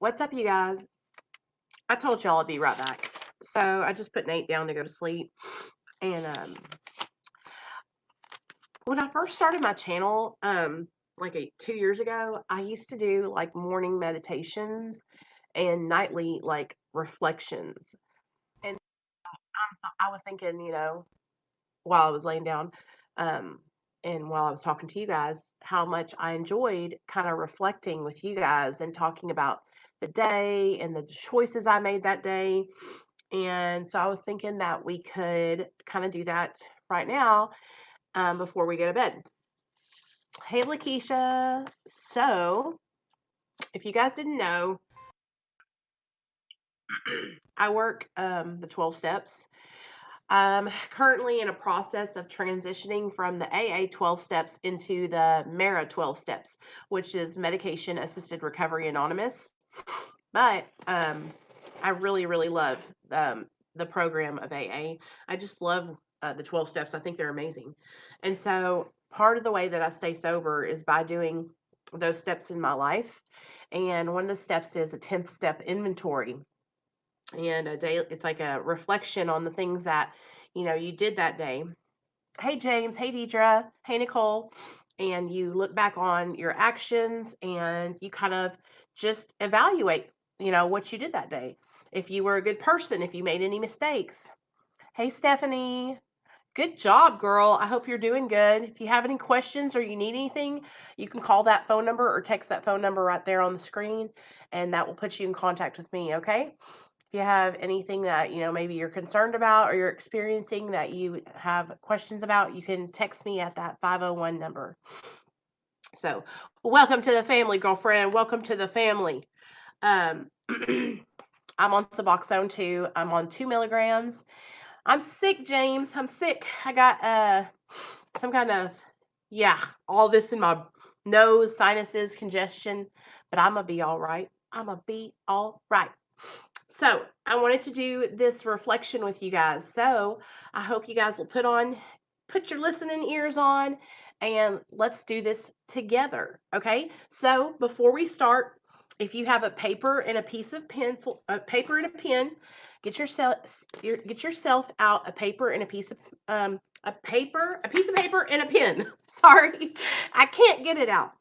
What's up, you guys? I told y'all I'd be right back. So I just put Nate down to go to sleep. And when I first started my channel, like 2 years ago, I used to do like morning meditations and nightly like reflections. And I was thinking, while I was laying down, um, and while I was talking to you guys, how much I enjoyed kind of reflecting with you guys and talking about the day and the choices I made that day. And so I was thinking that we could kind of do that right now, before we go to bed. Hey, Lakeisha. So, if you guys didn't know, I work the 12 steps. I'm currently in a process of transitioning from the AA 12 steps into the MARA 12 steps, which is Medication Assisted Recovery Anonymous. But I really, really love the program of AA. I just love the 12 steps. I think they're amazing. And so part of the way that I stay sober is by doing those steps in my life. And one of the steps is a 10th step inventory. And a day, it's like a reflection on the things that, you did that day. Hey, James. Hey, Deidre. Hey, Nicole. And you look back on your actions and you kind of just evaluate, what you did that day. If you were a good person, if you made any mistakes. Hey, Stephanie. Good job, girl. I hope you're doing good. If you have any questions or you need anything, you can call that phone number or text that phone number right there on the screen, and that will put you in contact with me, okay? If you have anything that, maybe you're concerned about or you're experiencing that you have questions about, you can text me at that 501 number. So, welcome to the family, girlfriend. Welcome to the family. Um, I'm on Suboxone too. I'm on 2 milligrams. I'm sick, James. I'm sick. I got some kind of, all this in my nose, sinuses, congestion, but I'm gonna be all right. I'm gonna be all right. So I wanted to do this reflection with you guys. So I hope you guys will put your listening ears on, and let's do this together. Okay. So before we start, if you have a paper and a piece of pencil, a paper and a pen, get yourself out a paper and a piece of a piece of paper and a pen. Sorry, I can't get it out.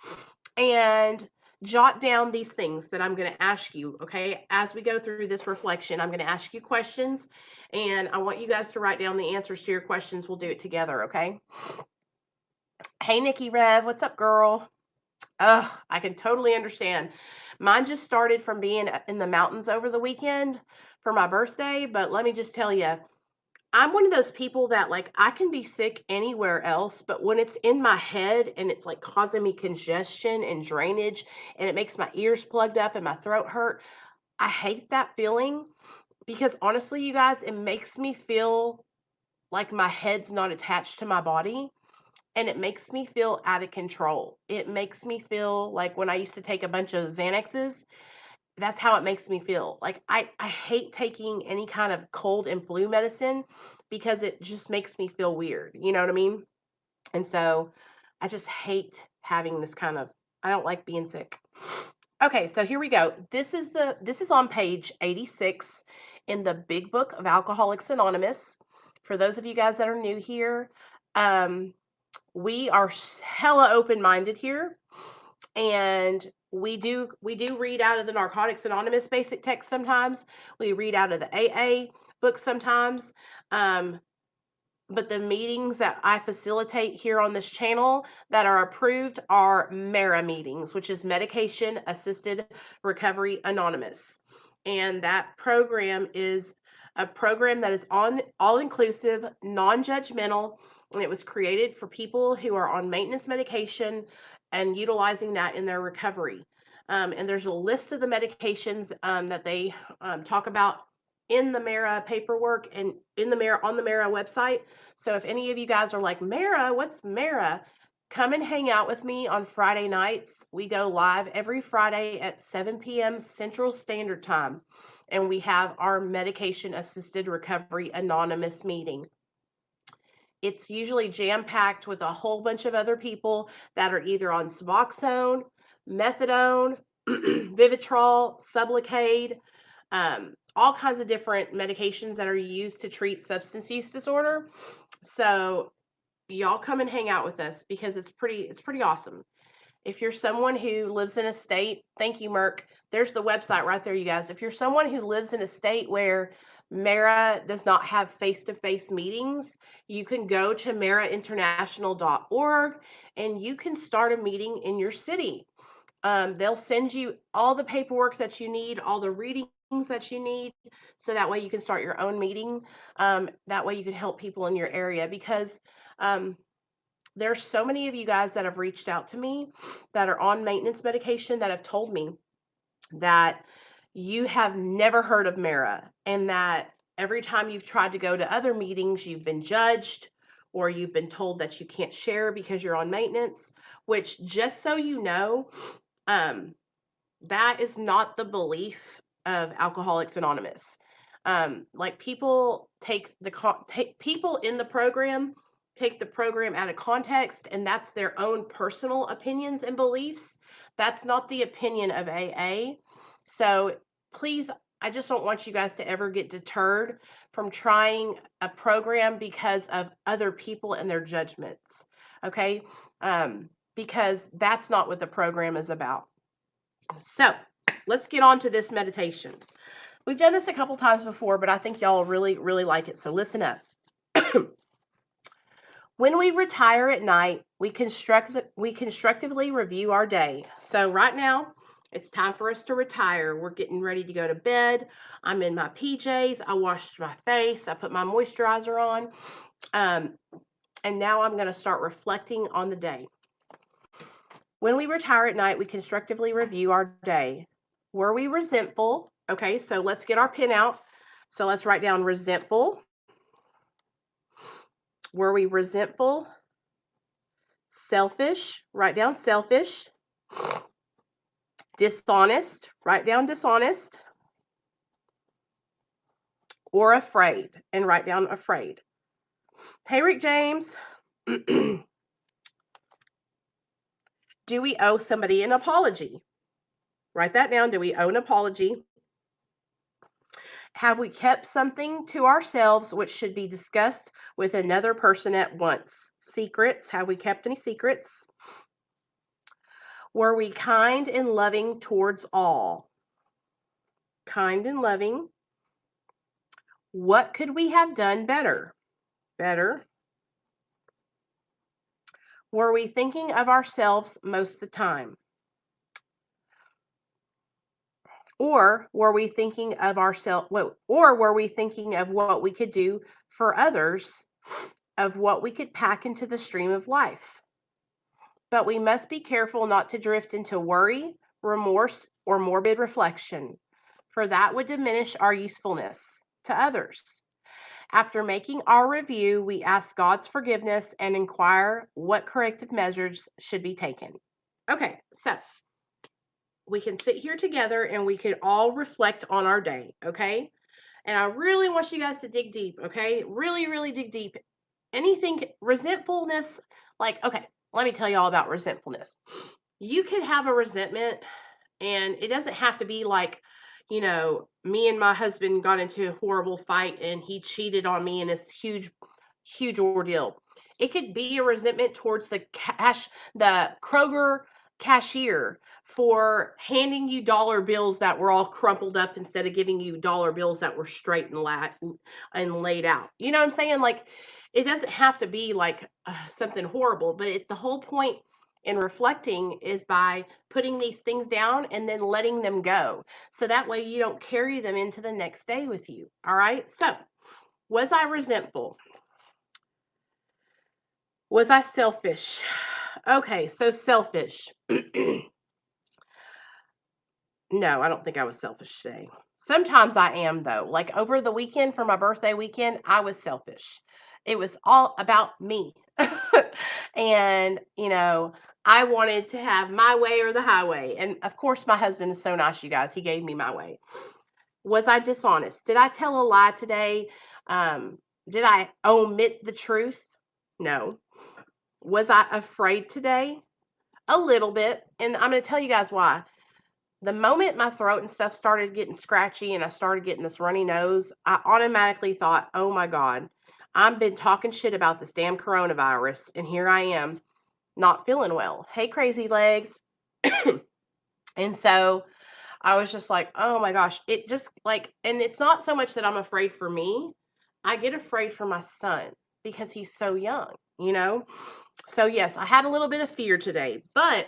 And jot down these things that I'm going to ask you, okay? As we go through this reflection, I'm going to ask you questions, and I want you guys to write down the answers to your questions. We'll do it together, okay? Hey, Nikki Rev, what's up, girl? Ugh, I can totally understand. Mine just started from being in the mountains over the weekend for my birthday, but let me just tell you, I'm one of those people that like I can be sick anywhere else, but when it's in my head and it's like causing me congestion and drainage and it makes my ears plugged up and my throat hurt, I hate that feeling because honestly, you guys, it makes me feel like my head's not attached to my body, and it makes me feel out of control. It makes me feel like when I used to take a bunch of Xanaxes, that's how it makes me feel. Like I hate taking any kind of cold and flu medicine because it just makes me feel weird. You know what I mean? And so I just hate having this kind of, I don't like being sick. Okay, so here we go. This is on page 86 in the Big Book of Alcoholics Anonymous. For those of you guys that are new here, we are hella open-minded here, and we do read out of the Narcotics Anonymous basic text sometimes. We read out of the AA book sometimes. But the meetings that I facilitate here on this channel that are approved are MARA meetings, which is Medication Assisted Recovery Anonymous. And that program is a program that is all inclusive, non-judgmental, and it was created for people who are on maintenance medication and utilizing that in their recovery. And there's a list of the medications that they talk about in the MARA paperwork and in the MARA on the MARA website. So if any of you guys are like, MARA, what's MARA? Come and hang out with me on Friday nights. We go live every Friday at 7 p.m. Central Standard Time, and we have our Medication Assisted Recovery Anonymous meeting. It's usually jam-packed with a whole bunch of other people that are either on Suboxone, methadone, Vivitrol, Sublocade, all kinds of different medications that are used to treat substance use disorder. So y'all come and hang out with us because it's pretty awesome. If you're someone who lives in a state, thank you, Merck. There's the website right there, you guys. If you're someone who lives in a state where Mara does not have face-to-face meetings, you can go to marainternational.org and you can start a meeting in your city. They'll send you all the paperwork that you need, all the readings that you need, so that way you can start your own meeting. That way you can help people in your area because um, there's so many of you guys that have reached out to me that are on maintenance medication that have told me that you have never heard of Mara and that every time you've tried to go to other meetings, you've been judged or you've been told that you can't share because you're on maintenance, which just so you know, um, that is not the belief of Alcoholics Anonymous. Like people take people in the program take the program out of context, and that's their own personal opinions and beliefs. That's not the opinion of AA. So please, I just don't want you guys to ever get deterred from trying a program because of other people and their judgments. Okay, because that's not what the program is about. So let's get on to this meditation. We've done this a couple times before, but I think y'all really, really like it. So listen up. When we retire at night, we constructively review our day. So right now, it's time for us to retire. We're getting ready to go to bed. I'm in my PJs. I washed my face. I put my moisturizer on. Um, and now I'm going to start reflecting on the day. When we retire at night, we constructively review our day. Were we resentful? Okay, so let's get our pen out. So let's write down resentful. Were we resentful? Selfish, write down selfish. Dishonest, write down dishonest. Or afraid, and write down afraid. Hey, Rick James. Do we owe somebody an apology? Write that down. Do we owe an apology? Have we kept something to ourselves which should be discussed with another person at once? Secrets. Have we kept any secrets? Were we kind and loving towards all? Kind and loving. What could we have done better? Better. Were we thinking of ourselves most of the time? Or were we thinking of ourselves, or were we thinking of what we could do for others, of what we could pack into the stream of life? But we must be careful not to drift into worry, remorse, or morbid reflection, for that would diminish our usefulness to others. After making our review, we ask God's forgiveness and inquire what corrective measures should be taken. Okay, so we can sit here together and we can all reflect on our day, okay? And I really want you guys to dig deep, okay? Really, really dig deep. Anything, resentfulness, like, okay, let me tell you all about resentfulness. You could have a resentment, and it doesn't have to be like, me and my husband got into a horrible fight and he cheated on me and it's huge, huge ordeal. It could be a resentment towards the Kroger cashier for handing you dollar bills that were all crumpled up instead of giving you dollar bills that were straight and laid out. You know what I'm saying? Like, it doesn't have to be like something horrible, but the whole point in reflecting is by putting these things down and then letting them go. So that way you don't carry them into the next day with you. All right. So, was I resentful? Was I selfish? Okay, so selfish. No, I don't think I was selfish today. Sometimes I am, though. Like over the weekend for my birthday weekend, I was selfish. It was all about me. And, I wanted to have my way or the highway. And of course, my husband is so nice, you guys. He gave me my way. Was I dishonest? Did I tell a lie today? Um, did I omit the truth? No. Was I afraid today? A little bit. And I'm going to tell you guys why. The moment my throat and stuff started getting scratchy and I started getting this runny nose, I automatically thought, oh my God, I've been talking shit about this damn coronavirus, and here I am not feeling well. Hey, crazy legs. And so I was just like, oh my gosh, it just like, and it's not so much that I'm afraid for me, I get afraid for my son because he's so young, you know? So, yes, I had a little bit of fear today, but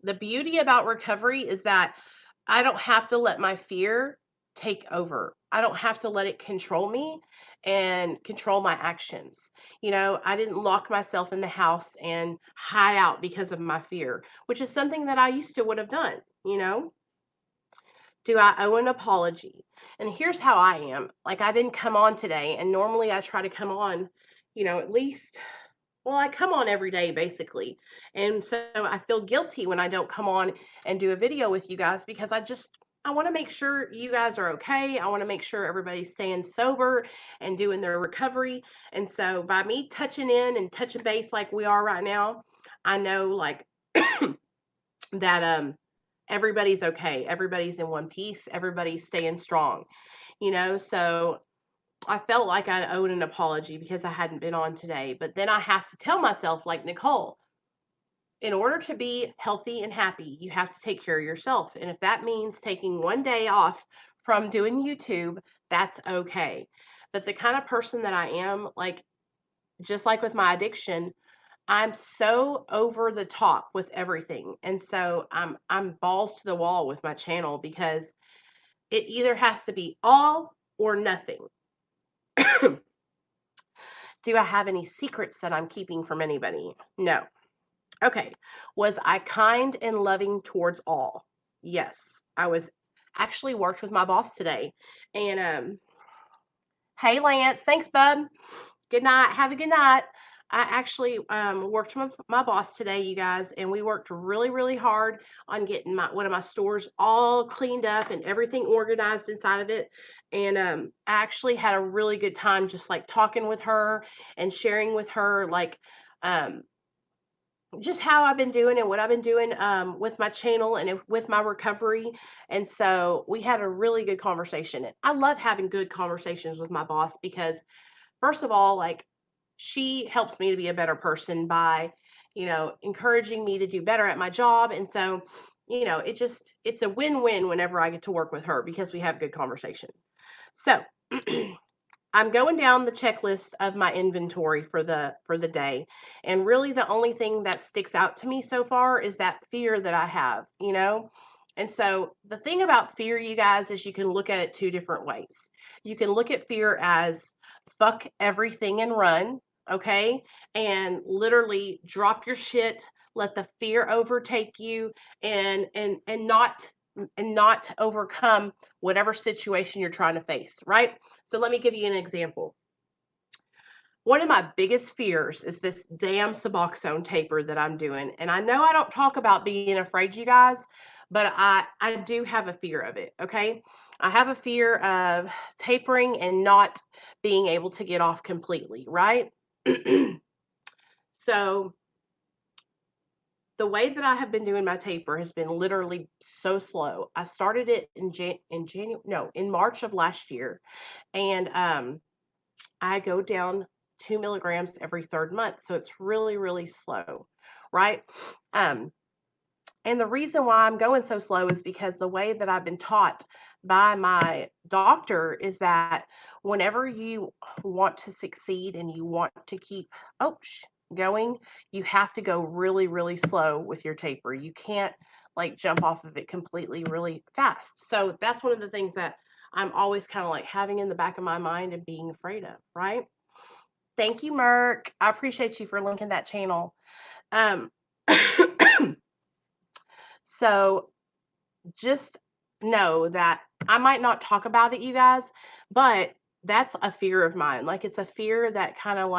the beauty about recovery is that I don't have to let my fear take over. I don't have to let it control me and control my actions. I didn't lock myself in the house and hide out because of my fear, which is something that I used to would have done, you know? Do I owe an apology? And here's how I am. Like, I didn't come on today, and normally I try to come on, at least, well, I come on every day basically. And so I feel guilty when I don't come on and do a video with you guys because I want to make sure you guys are okay. I want to make sure everybody's staying sober and doing their recovery. And so by me touching in and touching base like we are right now, I know like that everybody's okay. Everybody's in one piece. Everybody's staying strong. So I felt like I owed an apology because I hadn't been on today. But then I have to tell myself, like, Nicole, in order to be healthy and happy, you have to take care of yourself. And if that means taking one day off from doing YouTube, that's okay. But the kind of person that I am, like, just like with my addiction, I'm so over the top with everything. And so I'm balls to the wall with my channel because it either has to be all or nothing. Do I have any secrets that I'm keeping from anybody? No. Okay. Was I kind and loving towards all? Yes. I was actually worked with my boss today. And hey Lance, thanks bub. Good night. Have a good night. I actually worked with my boss today, you guys, and we worked really, really hard on getting one of my stores all cleaned up and everything organized inside of it. And I actually had a really good time just like talking with her and sharing with her like um, just how I've been doing and what I've been doing with my channel and with my recovery. And so we had a really good conversation. And I love having good conversations with my boss because, first of all, like, she helps me to be a better person by, encouraging me to do better at my job. And so, it's a win-win whenever I get to work with her because we have good conversation. So, I'm going down the checklist of my inventory for the day. And really the only thing that sticks out to me so far is that fear that I have. And so the thing about fear, you guys, is you can look at it two different ways. You can look at fear as fuck everything and run, okay? And literally drop your shit, let the fear overtake you and not overcome whatever situation you're trying to face, right? So let me give you an example. One of my biggest fears is this damn Suboxone taper that I'm doing. And I know I don't talk about being afraid, you guys, but I do have a fear of it, okay? I have a fear of tapering and not being able to get off completely, right? So the way that I have been doing my taper has been literally so slow. I started it in January, no, in March of last year, and I go down 2 milligrams every third month, so it's really, really slow, right? Um, and the reason why I'm going so slow is because the way that I've been taught by my doctor is that whenever you want to succeed and you want to keep oh going, you have to go really, really slow with your taper. You can't like jump off of it completely really fast. So that's one of the things that I'm always kind of like having in the back of my mind and being afraid of, right? Thank you, Merk. I appreciate you for linking that channel. Um, so just know that I might not talk about it, you guys, but that's a fear of mine. Like, it's a fear that kind of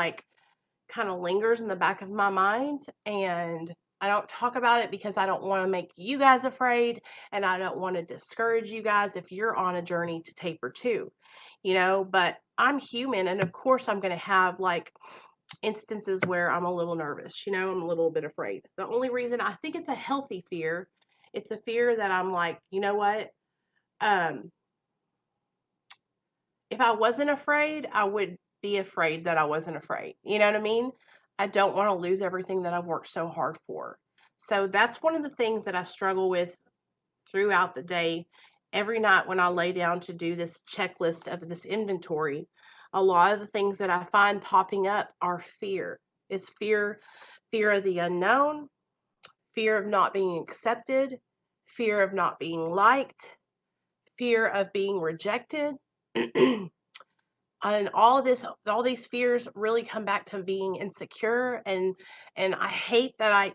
lingers in the back of my mind, and I don't talk about it because I don't want to make you guys afraid, and I don't want to discourage you guys if you're on a journey to taper too, but I'm human, and of course I'm going to have like instances where I'm a little nervous, I'm a little bit afraid. The only reason I think it's a healthy fear It's a fear that I'm like, you know what? Um, if I wasn't afraid, I would be afraid that I wasn't afraid. You know what I mean? I don't want to lose everything that I've worked so hard for. So that's one of the things that I struggle with throughout the day. Every night when I lay down to do this checklist of this inventory, a lot of the things that I find popping up are fear. It's fear of the unknown, fear of not being accepted, fear of not being liked, fear of being rejected. And all these fears really come back to being insecure, and I hate that I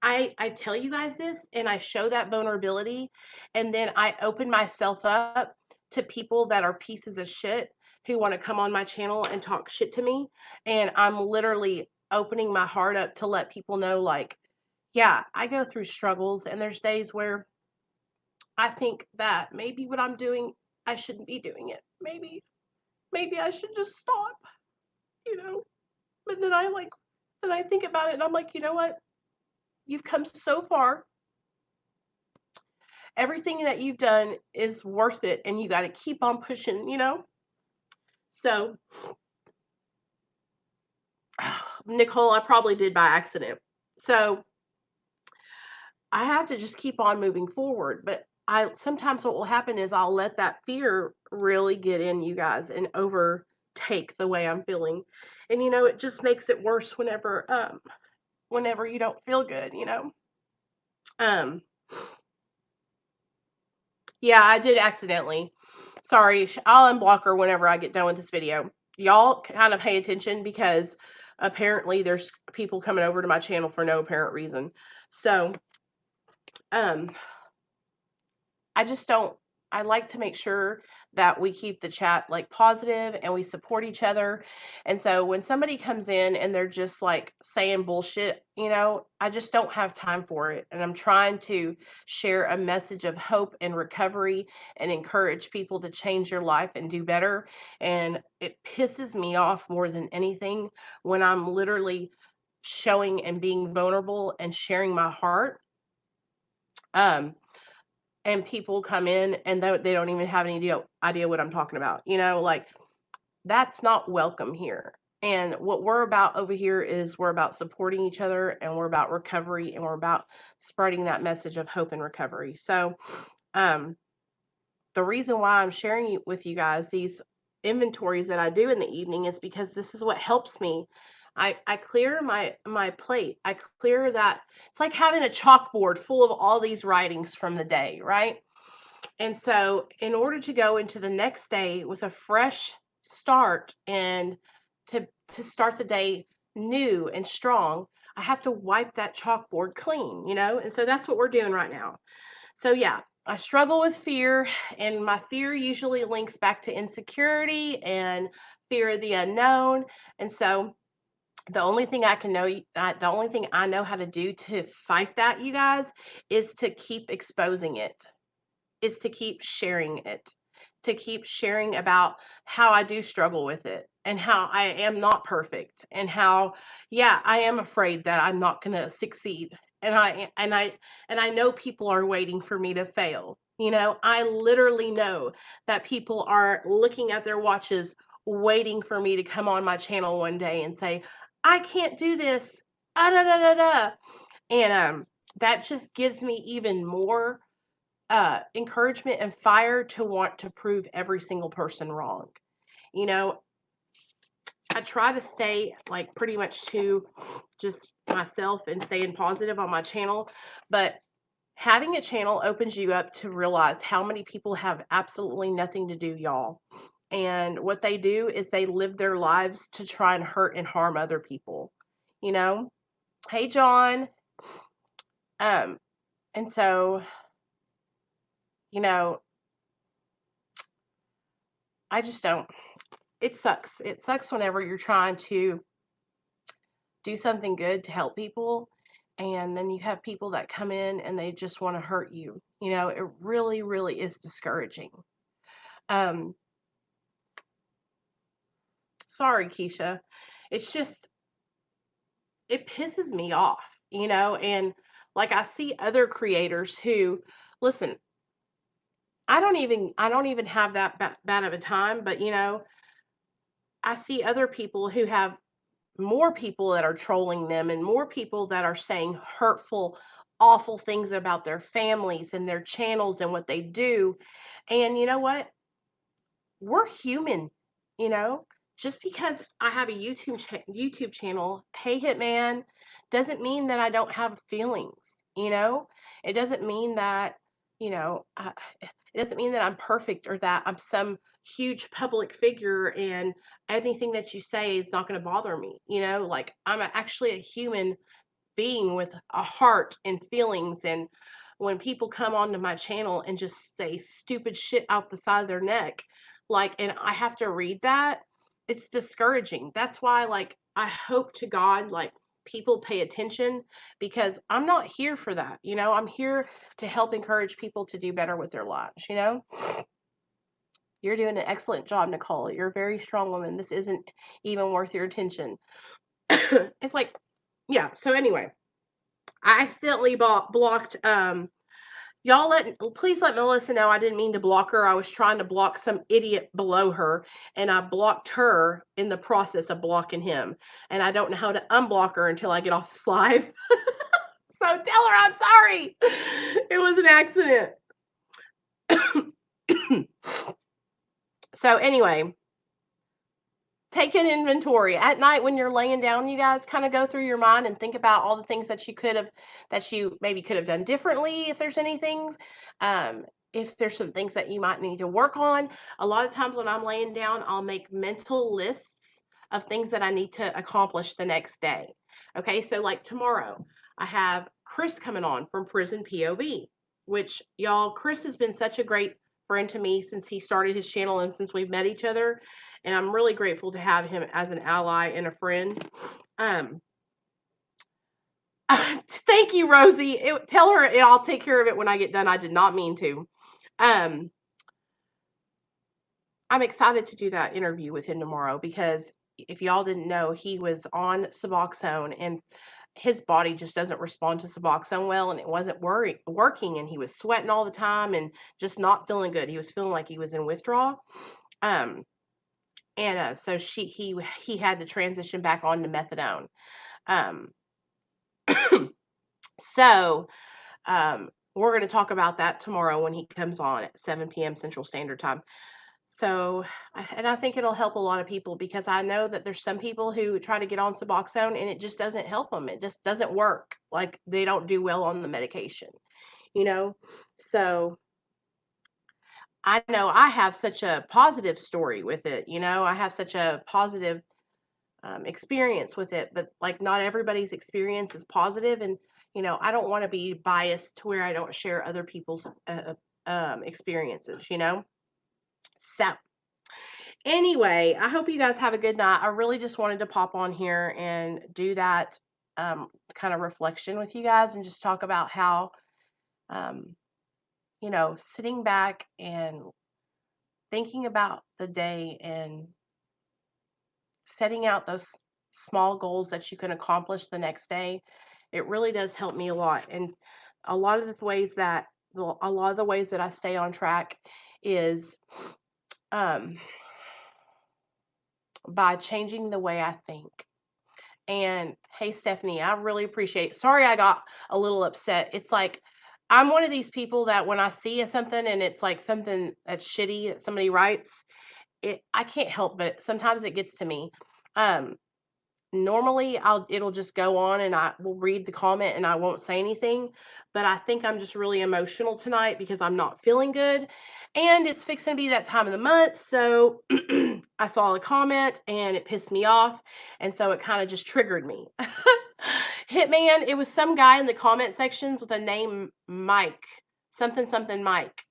I tell you guys this and I show that vulnerability, and then I open myself up to people that are pieces of shit who want to come on my channel and talk shit to me, and I'm literally opening my heart up to let people know, like, yeah, I go through struggles, and there's days where I think that maybe what I'm doing, I shouldn't be doing it. Maybe I should just stop, you know? But then I think about it and I'm like, you know what? You've come so far. Everything that you've done is worth it and you got to keep on pushing, you know? So, Nicole, I probably did by accident. So, I have to just keep on moving forward, but I sometimes what will happen is I'll let that fear really get in you guys and overtake the way I'm feeling. And it just makes it worse whenever you don't feel good, you know? Um, yeah, I did accidentally. Sorry, I'll unblock her whenever I get done with this video. Y'all kind of pay attention because apparently there's people coming over to my channel for no apparent reason. So, um, I just don't I like to make sure that we keep the chat like positive and we support each other. And so when somebody comes in and they're just like saying bullshit, I just don't have time for it. And I'm trying to share a message of hope and recovery and encourage people to change your life and do better. And it pisses me off more than anything when I'm literally showing and being vulnerable and sharing my heart. Um, and people come in and they don't even have any idea what I'm talking about. Like, that's not welcome here. And what we're about over here is we're about supporting each other and we're about recovery and we're about spreading that message of hope and recovery. So, um, the reason why I'm sharing with you guys these inventories that I do in the evening is because this is what helps me. I clear my plate. I clear that it's like having a chalkboard full of all these writings from the day, right? And so, in order to go into the next day with a fresh start and to start the day new and strong, I have to wipe that chalkboard clean, And so that's what we're doing right now. So yeah, I struggle with fear, and my fear usually links back to insecurity and fear of the unknown. And so the only thing I know how to do to fight that, you guys, is to keep exposing it, is to keep sharing it, to keep sharing about how I do struggle with it and how I am not perfect and how, yeah, I am afraid that I'm not going to succeed. And I know people are waiting for me to fail. I literally know that people are looking at their watches waiting for me to come on my channel one day and say, "I can't do this." Ah, da, da, da, da. And that just gives me even more encouragement and fire to want to prove every single person wrong. You know, I try to stay like pretty much to just myself and staying positive on my channel, but having a channel opens you up to realize how many people have absolutely nothing to do, y'all. And what they do is they live their lives to try and hurt and harm other people. You know? Hey, John. Um, and so, you know, I just don't. It sucks. It sucks whenever you're trying to do something good to help people and then you have people that come in and they just want to hurt you. It really, really is discouraging. Um, Sorry, Keisha. It's just it pisses me off, and Like I see other creators who, listen, I don't even have that bad of a time, but I see other people who have more people that are trolling them and more people that are saying hurtful, awful things about their families and their channels and what they do. And you know what? We're human, you know? Just because I have a YouTube channel, hey Hitman, doesn't mean that I don't have feelings. It doesn't mean that, you know, I, it doesn't mean that I'm perfect or that I'm some huge public figure and anything that you say is not going to bother me. Like actually a human being with a heart and feelings. And when people come onto my channel and just say stupid shit out the side of their neck, like, and I have to read that, it's discouraging. That's why, like, I hope to God, like, people pay attention because I'm not here for that. I'm here to help encourage people to do better with their lives. You're doing an excellent job, Nicole. You're a very strong woman. This isn't even worth your attention. It's like, yeah. So anyway, I accidentally blocked. Please let Melissa know I didn't mean to block her. I was trying to block some idiot below her, and I blocked her in the process of blocking him. And I don't know how to unblock her until I get off this live. So tell her I'm sorry. It was an accident. So anyway, take an inventory at night when you're laying down. You guys kind of go through your mind and think about all the things that you maybe could have done differently, if there's any things, if there's some things that you might need to work on. A lot of times when I'm laying down, I'll make mental lists of things that I need to accomplish the next day. Okay, so like tomorrow I have Chris coming on from Prison POV, which, y'all, Chris has been such a great friend to me since he started his channel and since we've met each other, and I'm really grateful to have him as an ally and a friend. Um, thank you, Rosie. Tell her I'll take care of it when I get done. I did not mean to. Um, I'm excited to do that interview with him tomorrow because if y'all didn't know, he was on Suboxone and his body just doesn't respond to Suboxone well, and it wasn't working, and he was sweating all the time and just not feeling good. He was feeling like he was in withdrawal. Um, and so he had to transition back on to methadone. Um, so we're going to talk about that tomorrow when he comes on at 7 p.m. Central Standard Time. So, and I think it'll help a lot of people because I know that there's some people who try to get on Suboxone and it just doesn't help them. It just doesn't work. Like they don't do well on the medication, you know? So I know I have such a positive story with it. I have such a positive experience with it, but like not everybody's experience is positive, and I don't want to be biased to where I don't share other people's experiences. So anyway, I hope you guys have a good night. I really just wanted to pop on here and do that kind of reflection with you guys and just talk about how um, sitting back and thinking about the day and setting out those small goals that you can accomplish the next day, it really does help me a lot. And a lot of the ways that I stay on track is um, by changing the way I think. And hey, Stephanie, I really appreciate. Sorry, I got a little upset. It's like I'm one of these people that when I see something and it's like something that's shitty that somebody writes, I can't help but sometimes it gets to me. Um, Normally it'll just go on and I will read the comment and I won't say anything, but I think I'm just really emotional tonight because I'm not feeling good and it's fixing to be that time of the month. So I saw a comment and it pissed me off, and so it kind of just triggered me. Hitman, it was some guy in the comment sections with a name Mike, something something Mike.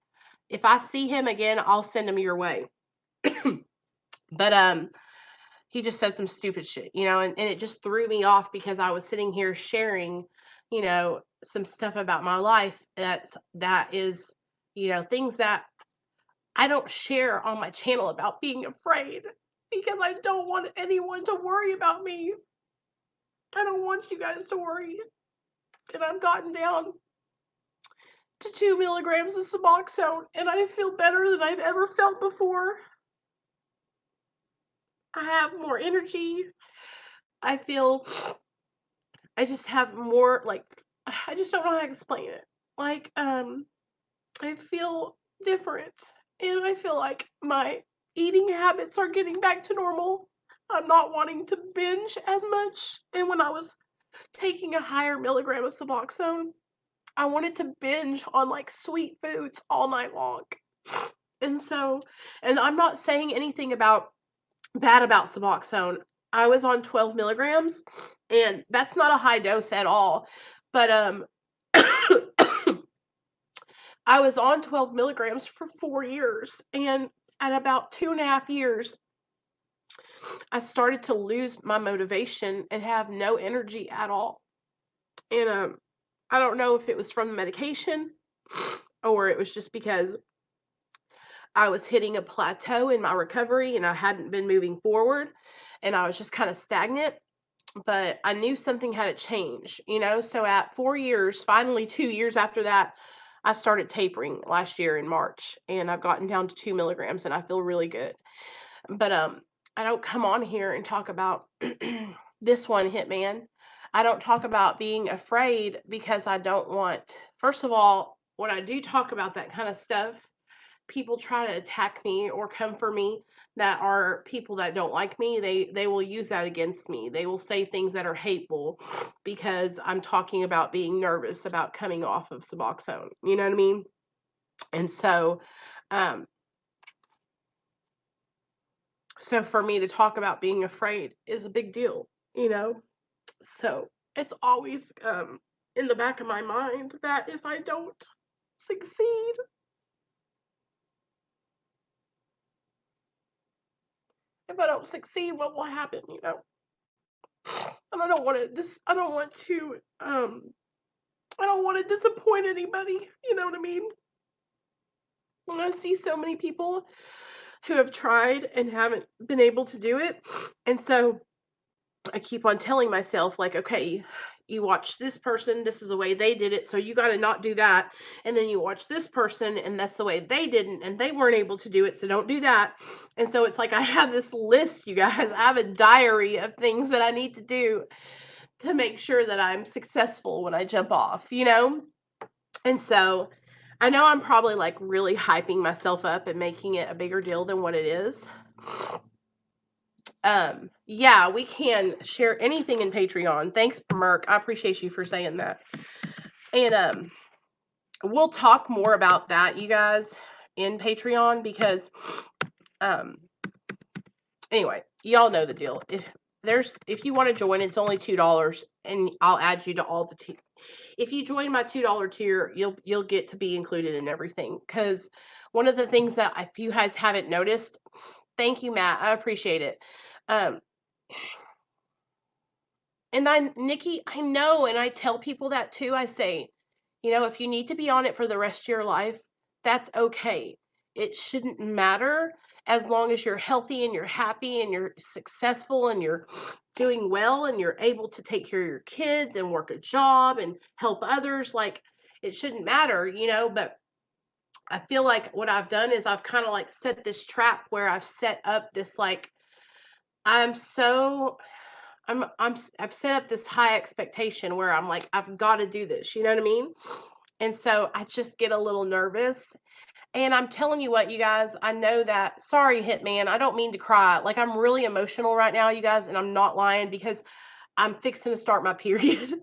If I see him again, I'll send him your way. But he just said some stupid shit, and it just threw me off because I was sitting here sharing, some stuff about my life that is, things that I don't share on my channel about being afraid because I don't want anyone to worry about me. I don't want you guys to worry. and I've gotten down to 2 milligrams of Suboxone, and I feel better than I've ever felt before. I have more energy. I feel I just have more, like, I just don't know how to explain it. Like, I feel different, and I feel like my eating habits are getting back to normal. I'm not wanting to binge as much, and when I was taking a higher milligram of Suboxone, I wanted to binge on, like, sweet foods all night long. And so, and I'm not saying anything bad about Suboxone. I was on 12 milligrams, and that's not a high dose at all. But I was on 12 milligrams for 4 years, and at about 2.5 years, I started to lose my motivation and have no energy at all. And I don't know if it was from the medication or it was just because I was hitting a plateau in my recovery and I hadn't been moving forward and I was just kind of stagnant. But I knew something had to change, you know? So at 4 years, finally 2 years after that, I started tapering last year in March and I've gotten down to 2 milligrams and I feel really good. But I don't come on here and talk about this one, Hitman. I don't talk about being afraid because I don't want, first of all, when I do talk about that kind of stuff, people try to attack me or come for me that are people that don't like me. They will use that against me. They will say things that are hateful because I'm talking about being nervous about coming off of Suboxone. You know what I mean? And so um so for me to talk about being afraid is a big deal, you know? So it's always in the back of my mind that if I don't succeed, what will happen, you know? And I don't want to I don't want to disappoint anybody, you know what I mean? When I see so many people who have tried and haven't been able to do it. And so I keep on telling myself, like, okay, you watch this person, this is the way they did it, so you got to not do that. And then you watch this person, and that's the way they didn't, and they weren't able to do it, so don't do that. And so it's like I have this list, you guys. I have a diary of things that I need to do to make sure that I'm successful when I jump off, you know? And so I know I'm probably like really hyping myself up and making it a bigger deal than what it is. Yeah, we can share anything in Patreon. Thanks, Merk. I appreciate you for saying that. And we'll talk more about that, you guys, in Patreon because um anyway, y'all know the deal. If you want to join, it's only $2 and I'll add you to all the if you join my $2 tier, you'll get to be included in everything. Because one of the things that if you guys haven't noticed, thank you, Matt. I appreciate it. Um, and Nikki, I know, and I tell people that too. I say, you know, if you need to be on it for the rest of your life, that's okay. It shouldn't matter as long as you're healthy and you're happy and you're successful and you're doing well and you're able to take care of your kids and work a job and help others. Like, it shouldn't matter, you know, but I feel like what I've done is I've kind of like set this trap where I've set up this like I'm so I've set up this high expectation where I'm like, I've got to do this, you know what I mean? And so I just get a little nervous. And I'm telling you what, you guys, I know that, sorry, Hitman, I don't mean to cry. Like, I'm really emotional right now, you guys, and I'm not lying because I'm fixing to start my period.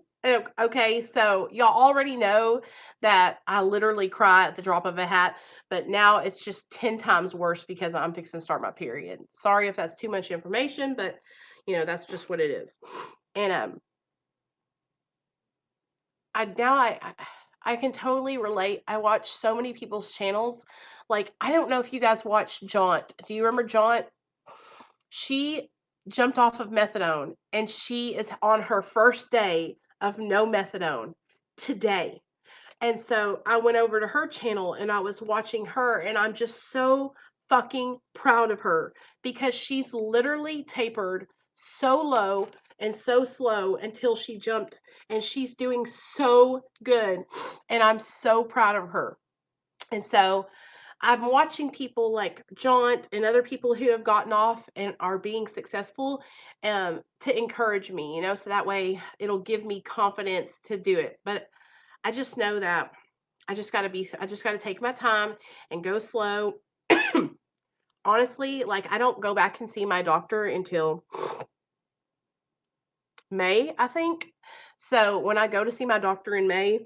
Okay, so y'all already know that I literally cry at the drop of a hat, but now it's just 10 times worse because I'm fixing to start my period. Sorry if that's too much information, but you know, that's just what it is. And I can totally relate. I watch so many people's channels. Like, I don't know if you guys watch Jaunt. Do you remember Jaunt? She jumped off of methadone and she is on her first day of no methadone today. And so I went over to her channel and I was watching her and I'm just so fucking proud of her because she's literally tapered so low and so slow until she jumped, and she's doing so good, and I'm so proud of her. And so I'm watching people like Jaunt and other people who have gotten off and are being successful, to encourage me, so that way it'll give me confidence to do it. But I just know that I just got to take my time and go slow. Honestly, like I don't go back and see my doctor until May, I think. So when I go to see my doctor in May,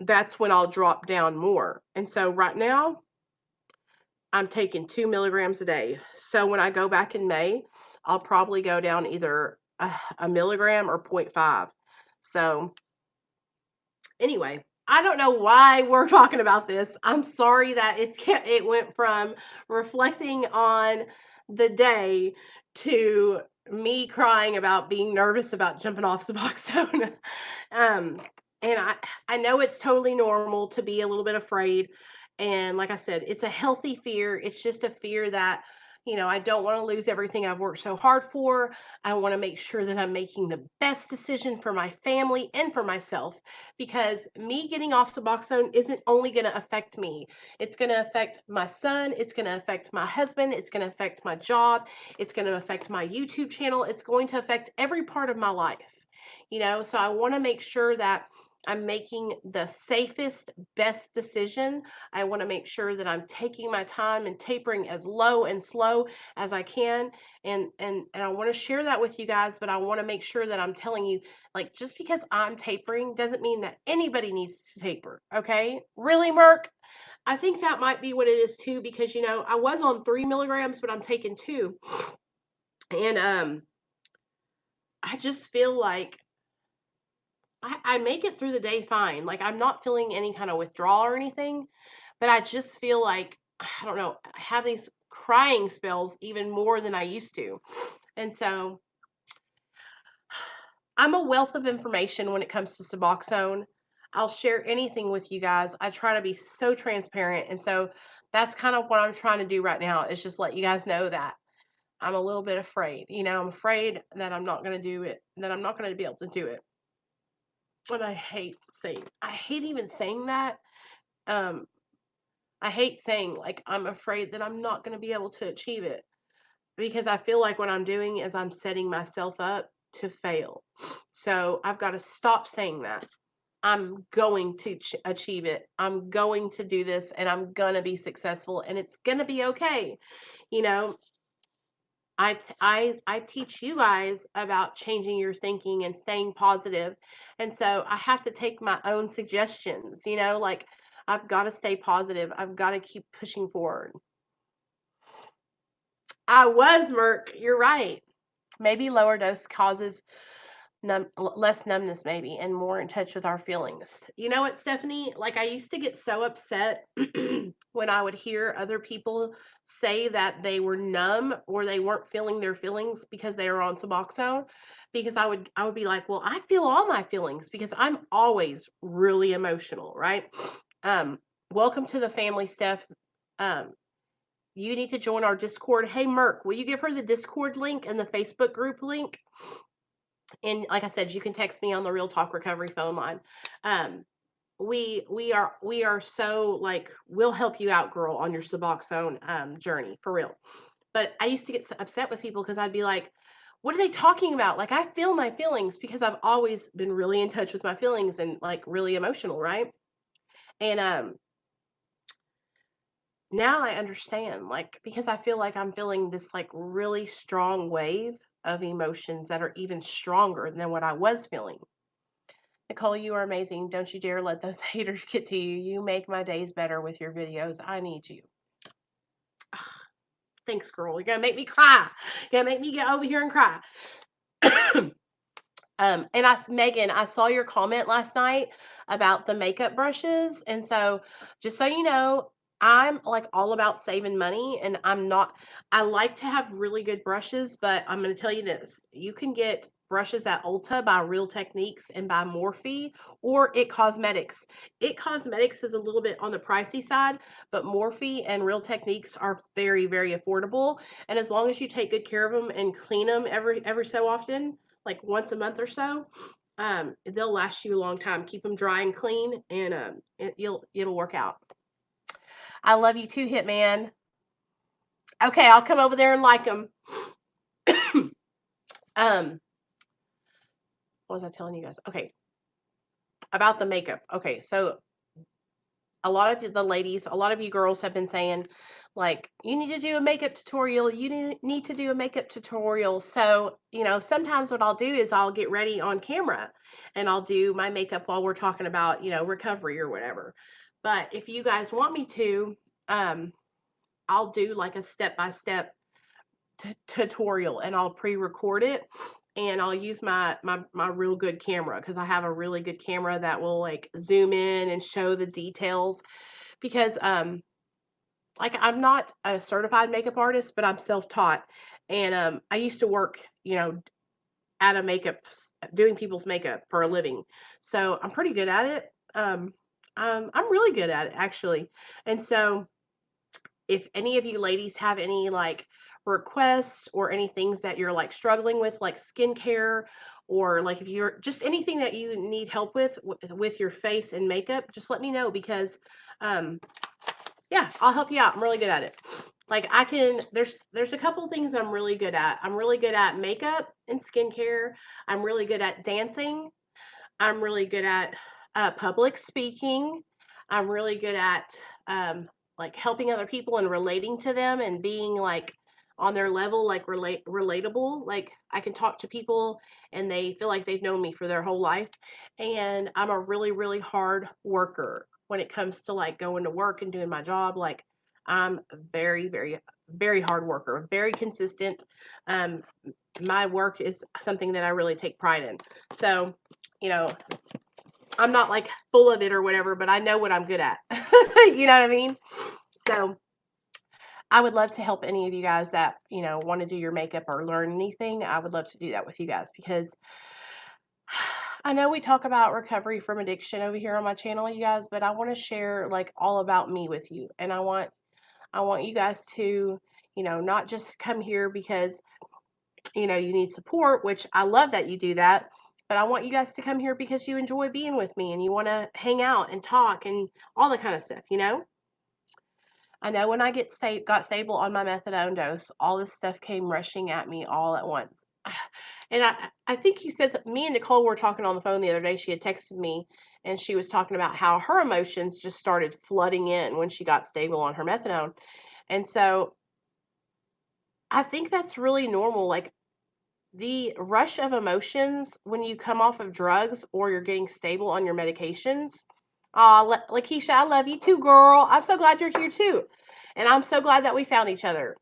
that's when I'll drop down more. And so right now, I'm taking 2 milligrams a day. So when I go back in May, I'll probably go down either a milligram or point 0.5. So anyway, I don't know why we're talking about this. I'm sorry that it went from reflecting on the day to me crying about being nervous about jumping off Suboxone. um, and I know it's totally normal to be a little bit afraid. And like I said, it's a healthy fear. It's just a fear that, I don't want to lose everything I've worked so hard for. I want to make sure that I'm making the best decision for my family and for myself, because me getting off Suboxone isn't only going to affect me. It's going to affect my son. It's going to affect my husband. It's going to affect my job. It's going to affect my YouTube channel. It's going to affect every part of my life. So I want to make sure that I'm making the safest, best decision. I want to make sure that I'm taking my time and tapering as low and slow as I can. And I want to share that with you guys, but I want to make sure that I'm telling you, like, just because I'm tapering doesn't mean that anybody needs to taper. Okay? Really, Merc? I think that might be what it is too, because I was on 3 milligrams, but I'm taking 2. And I just feel like I make it through the day fine. Like I'm not feeling any kind of withdrawal or anything, but I just feel like I don't know, I have these crying spells even more than I used to. And so I'm a wealth of information when it comes to Suboxone. I'll share anything with you guys. I try to be so transparent. And so that's kind of what I'm trying to do right now, is just let you guys know that I'm a little bit afraid. I'm afraid that I'm not going to do it, that I'm not going to be able to do it. And I hate even saying that. Um, I hate saying, like, I'm afraid that I'm not going to be able to achieve it, because I feel like what I'm doing is I'm setting myself up to fail. So I've got to stop saying that. I'm going to achieve it. I'm going to do this, and I'm going to be successful, and it's going to be okay. You know, I teach you guys about changing your thinking and staying positive. And so I have to take my own suggestions, like I've got to stay positive. I've got to keep pushing forward. I was, Merc. You're right. Maybe lower dose causes less numbness, maybe, and more in touch with our feelings. You know what, Stephanie? Like, I used to get so upset when I would hear other people say that they were numb or they weren't feeling their feelings because they were on Suboxone. Because I would be like, well, I feel all my feelings because I'm always really emotional, right? Um, Welcome to the family, Steph. Um, you need to join our Discord. Hey, Merc, will you give her the Discord link and the Facebook group link? And like I said, you can text me on the Real Talk Recovery phone line. Um, we are so, like, we'll help you out, girl, on your Suboxone journey, for real. But I used to get so upset with people because I'd be like, what are they talking about? Like, I feel my feelings because I've always been really in touch with my feelings and like really emotional, right? And now I understand, like, because I feel like I'm feeling this like really strong wave of emotions that are even stronger than what I was feeling. Nicole, you are amazing. Don't you dare let those haters get to you. You make my days better with your videos. I need you. Thanks, girl. You're gonna make me cry. You're gonna make me get over here and cry. And Megan, I saw your comment last night about the makeup brushes, and so just so you know, I'm like all about saving money, and I'm not. I like to have really good brushes, but I'm going to tell you this: you can get brushes at Ulta by Real Techniques and by Morphe or It Cosmetics. It Cosmetics is a little bit on the pricey side, but Morphe and Real Techniques are very, very affordable. And as long as you take good care of them and clean them every so often, like once a month or so, they'll last you a long time. Keep them dry and clean, and it'll work out. I love you too, Hitman. Okay, I'll come over there and like them. um, what was I telling you guys? Okay, about the makeup. Okay, so a lot of the ladies, a lot of you girls have been saying, like, you need to do a makeup tutorial. You need to do a makeup tutorial. So, sometimes what I'll do is I'll get ready on camera and I'll do my makeup while we're talking about, recovery or whatever. But if you guys want me to, I'll do like a step by step tutorial and I'll pre-record it and I'll use my real good camera because I have a really good camera that will like zoom in and show the details because like I'm not a certified makeup artist but I'm self-taught and I used to work at a doing people's makeup for a living. So I'm pretty good at it. I'm really good at it actually. And so if any of you ladies have any like requests or any things that you're like struggling with, like skincare, or like if you're just anything that you need help with your face and makeup, just let me know because, um, yeah, I'll help you out. I'm really good at it. Like I can, there's a couple things I'm really good at. I'm really good at makeup and skincare. I'm really good at dancing. I'm really good at public speaking. I'm really good at like helping other people and relating to them and being like on their level, like relatable. Like I can talk to people and they feel like they've known me for their whole life. And I'm a really, really hard worker when it comes to like going to work and doing my job. Like I'm very, very, very hard worker, very consistent. Um, my work is something that I really take pride in. So, you know, I'm not like full of it or whatever, but I know what I'm good at. You know what I mean? So I would love to help any of you guys that, want to do your makeup or learn anything. I would love to do that with you guys because I know we talk about recovery from addiction over here on my channel, you guys, but I want to share like all about me with you. And I want you guys to, not just come here because you need support, which I love that you do that. But I want you guys to come here because you enjoy being with me and you want to hang out and talk and all that kind of stuff. I know when I got stable on my methadone dose, all this stuff came rushing at me all at once. And I think you said me and Nicole were talking on the phone the other day. She had texted me and she was talking about how her emotions just started flooding in when she got stable on her methadone. And so I think that's really normal. Like the rush of emotions when you come off of drugs or you're getting stable on your medications. Lakeisha, I love you too, girl. I'm so glad you're here too. And I'm so glad that we found each other.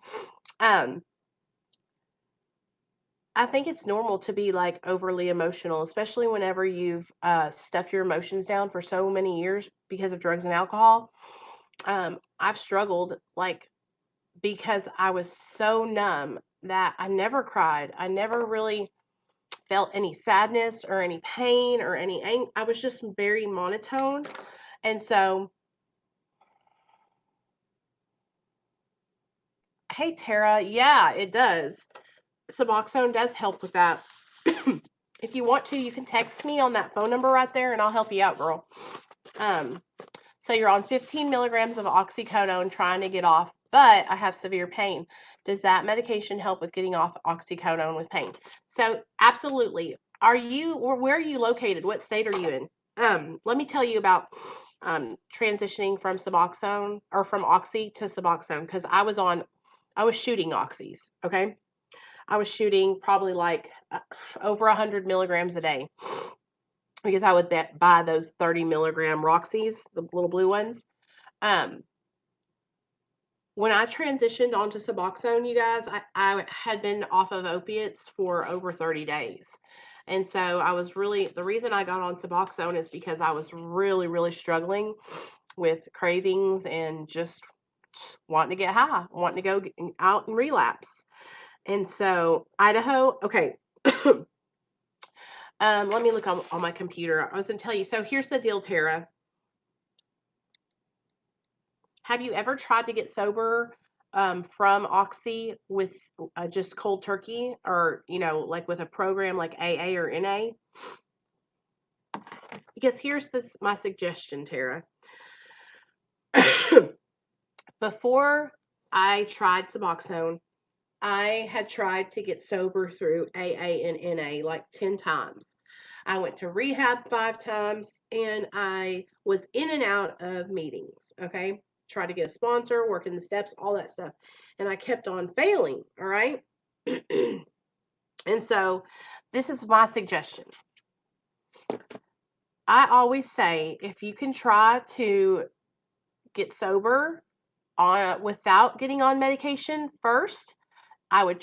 Um, I think it's normal to be like overly emotional, especially whenever you've stuffed your emotions down for so many years because of drugs and alcohol. I've struggled like because I was so numb that I never cried. I never really felt any sadness or any pain or any I was just very monotone. And so, hey Tara, yeah, it does. Suboxone does help with that. If you want to, you can text me on that phone number right there and I'll help you out, girl. Um, so you're on 15 milligrams of oxycodone trying to get off, but I have severe pain. Does that medication help with getting off oxycodone with pain? So absolutely. Where are you located? What state are you in? Let me tell you about transitioning from Suboxone or from Oxy to Suboxone because I was shooting Oxys. Okay. I was shooting probably like over 100 milligrams a day because I would buy those 30 milligram Roxys, the little blue ones. Um, when I transitioned onto Suboxone, you guys, I had been off of opiates for over 30 days. And so the reason I got on Suboxone is because I was really, really struggling with cravings and just wanting to get high, wanting to go out and relapse. And so, Idaho, okay. Let me look on my computer. I was going to tell you. So here's the deal, Tara. Have you ever tried to get sober from Oxy with just cold turkey, or like with a program like AA or NA? Because here's my suggestion, Tara. Before I tried Suboxone, I had tried to get sober through AA and NA like 10 times. I went to rehab 5 times, and I was in and out of meetings. Okay. Tried to get a sponsor, working the steps, all that stuff. And I kept on failing. All right. And so this is my suggestion. I always say if you can try to get sober without getting on medication first, I would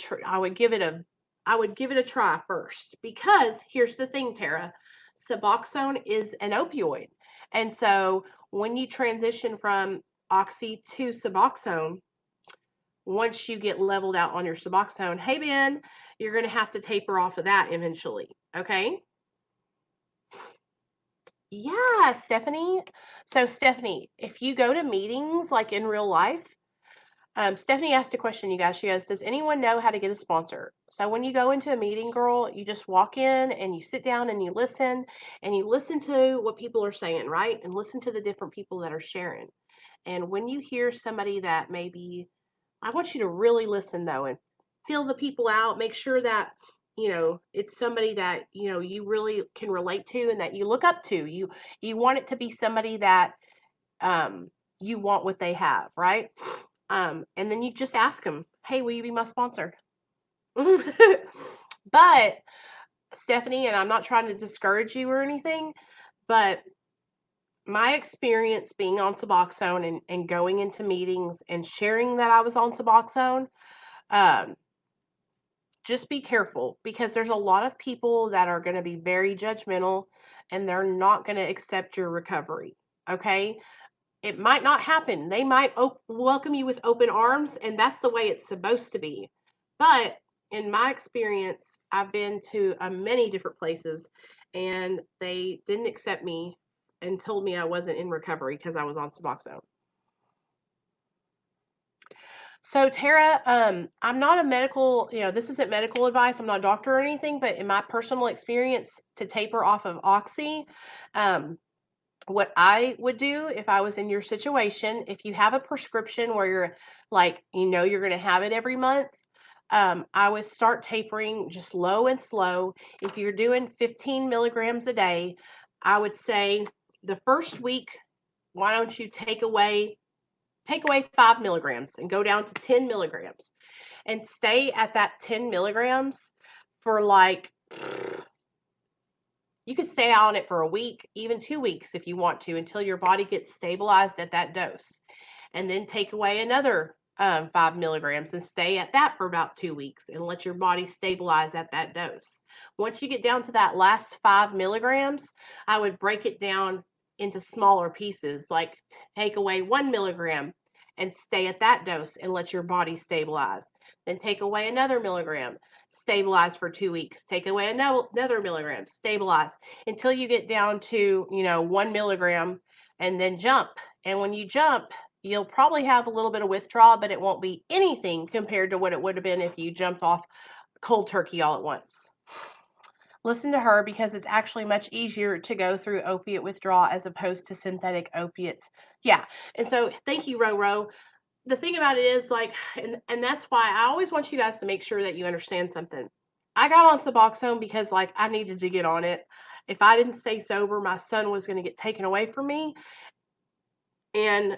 give it a try first, because here's the thing, Tara. Suboxone is an opioid. And so when you transition from Oxy to Suboxone, once you get leveled out on your Suboxone, hey Ben, you're going to have to taper off of that eventually. Okay? Yeah, Stephanie. So Stephanie, if you go to meetings like in real life, Stephanie asked a question, you guys. She goes, does anyone know how to get a sponsor? So when you go into a meeting, girl, you just walk in and you sit down and you listen to what people are saying, right? And listen to the different people that are sharing. And when you hear somebody that maybe, I want you to really listen though, and feel the people out, make sure that, it's somebody that, you really can relate to and that you look up to. You want it to be somebody that, you want what they have, right? And then you just ask them, hey, will you be my sponsor? But Stephanie, and I'm not trying to discourage you or anything, but my experience being on Suboxone and going into meetings and sharing that I was on Suboxone, um, just be careful, because there's a lot of people that are going to be very judgmental, and they're not going to accept your recovery. Okay. It might not happen. They might welcome you with open arms, and that's the way it's supposed to be. But in my experience, I've been to many different places, and they didn't accept me and told me I wasn't in recovery because I was on Suboxone. So Tara, I'm not a medical, this isn't medical advice. I'm not a doctor or anything, but in my personal experience, to taper off of Oxy, um, what I would do if I was in your situation, if you have a prescription where you're like, you're going to have it every month, I would start tapering just low and slow. If you're doing 15 milligrams a day, I would say the first week, why don't you take away 5 milligrams and go down to 10 milligrams and stay at that 10 milligrams for like, you could stay on it for a week, even 2 weeks if you want to, until your body gets stabilized at that dose. And then take away another 5 milligrams and stay at that for about 2 weeks and let your body stabilize at that dose. Once you get down to that last 5 milligrams, I would break it down into smaller pieces, like take away 1 milligram and stay at that dose and let your body stabilize. Then take away another milligram, stabilize for 2 weeks, take away another milligram, stabilize until you get down to, 1 milligram, and then jump. And when you jump, you'll probably have a little bit of withdrawal, but it won't be anything compared to what it would have been if you jumped off cold turkey all at once. Listen to her, because it's actually much easier to go through opiate withdrawal as opposed to synthetic opiates. Yeah. And so thank you, Roro. The thing about it is, like, and that's why I always want you guys to make sure that you understand something. I got on Suboxone because, like, I needed to get on it. If I didn't stay sober, my son was going to get taken away from me. And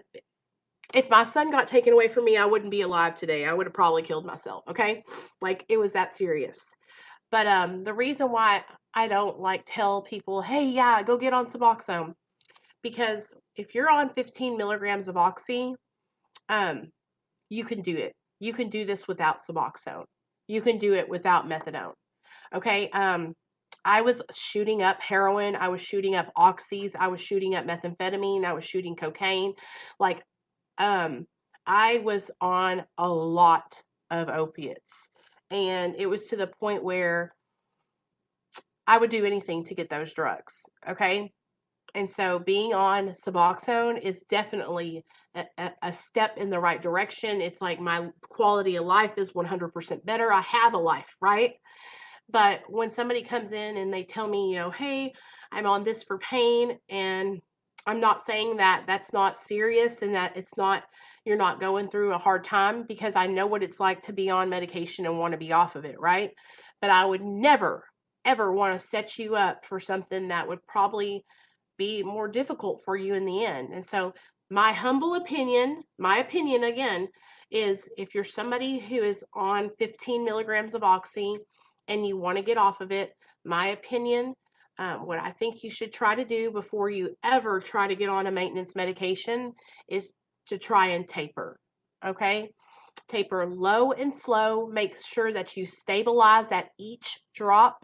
if my son got taken away from me, I wouldn't be alive today. I would have probably killed myself. Okay. Like, it was that serious. But the reason why I don't like tell people, hey, yeah, go get on Suboxone, because if you're on 15 milligrams of Oxy, you can do it. You can do this without Suboxone. You can do it without methadone. Okay. I was shooting up heroin. I was shooting up oxys. I was shooting up methamphetamine. I was shooting cocaine. Like, I was on a lot of opiates, and it was to the point where I would do anything to get those drugs. Okay. And so being on Suboxone is definitely a step in the right direction. It's like my quality of life is 100% better. I have a life, right? But when somebody comes in and they tell me, hey, I'm on this for pain, and I'm not saying that that's not serious and that it's not, you're not going through a hard time, because I know what it's like to be on medication and want to be off of it, right? But I would never, ever want to set you up for something that would probably be more difficult for you in the end. And so, my opinion again, is if you're somebody who is on 15 milligrams of oxy and you want to get off of it, my opinion, what I think you should try to do before you ever try to get on a maintenance medication is to try and taper. Okay? Taper low and slow. Make sure that you stabilize at each drop.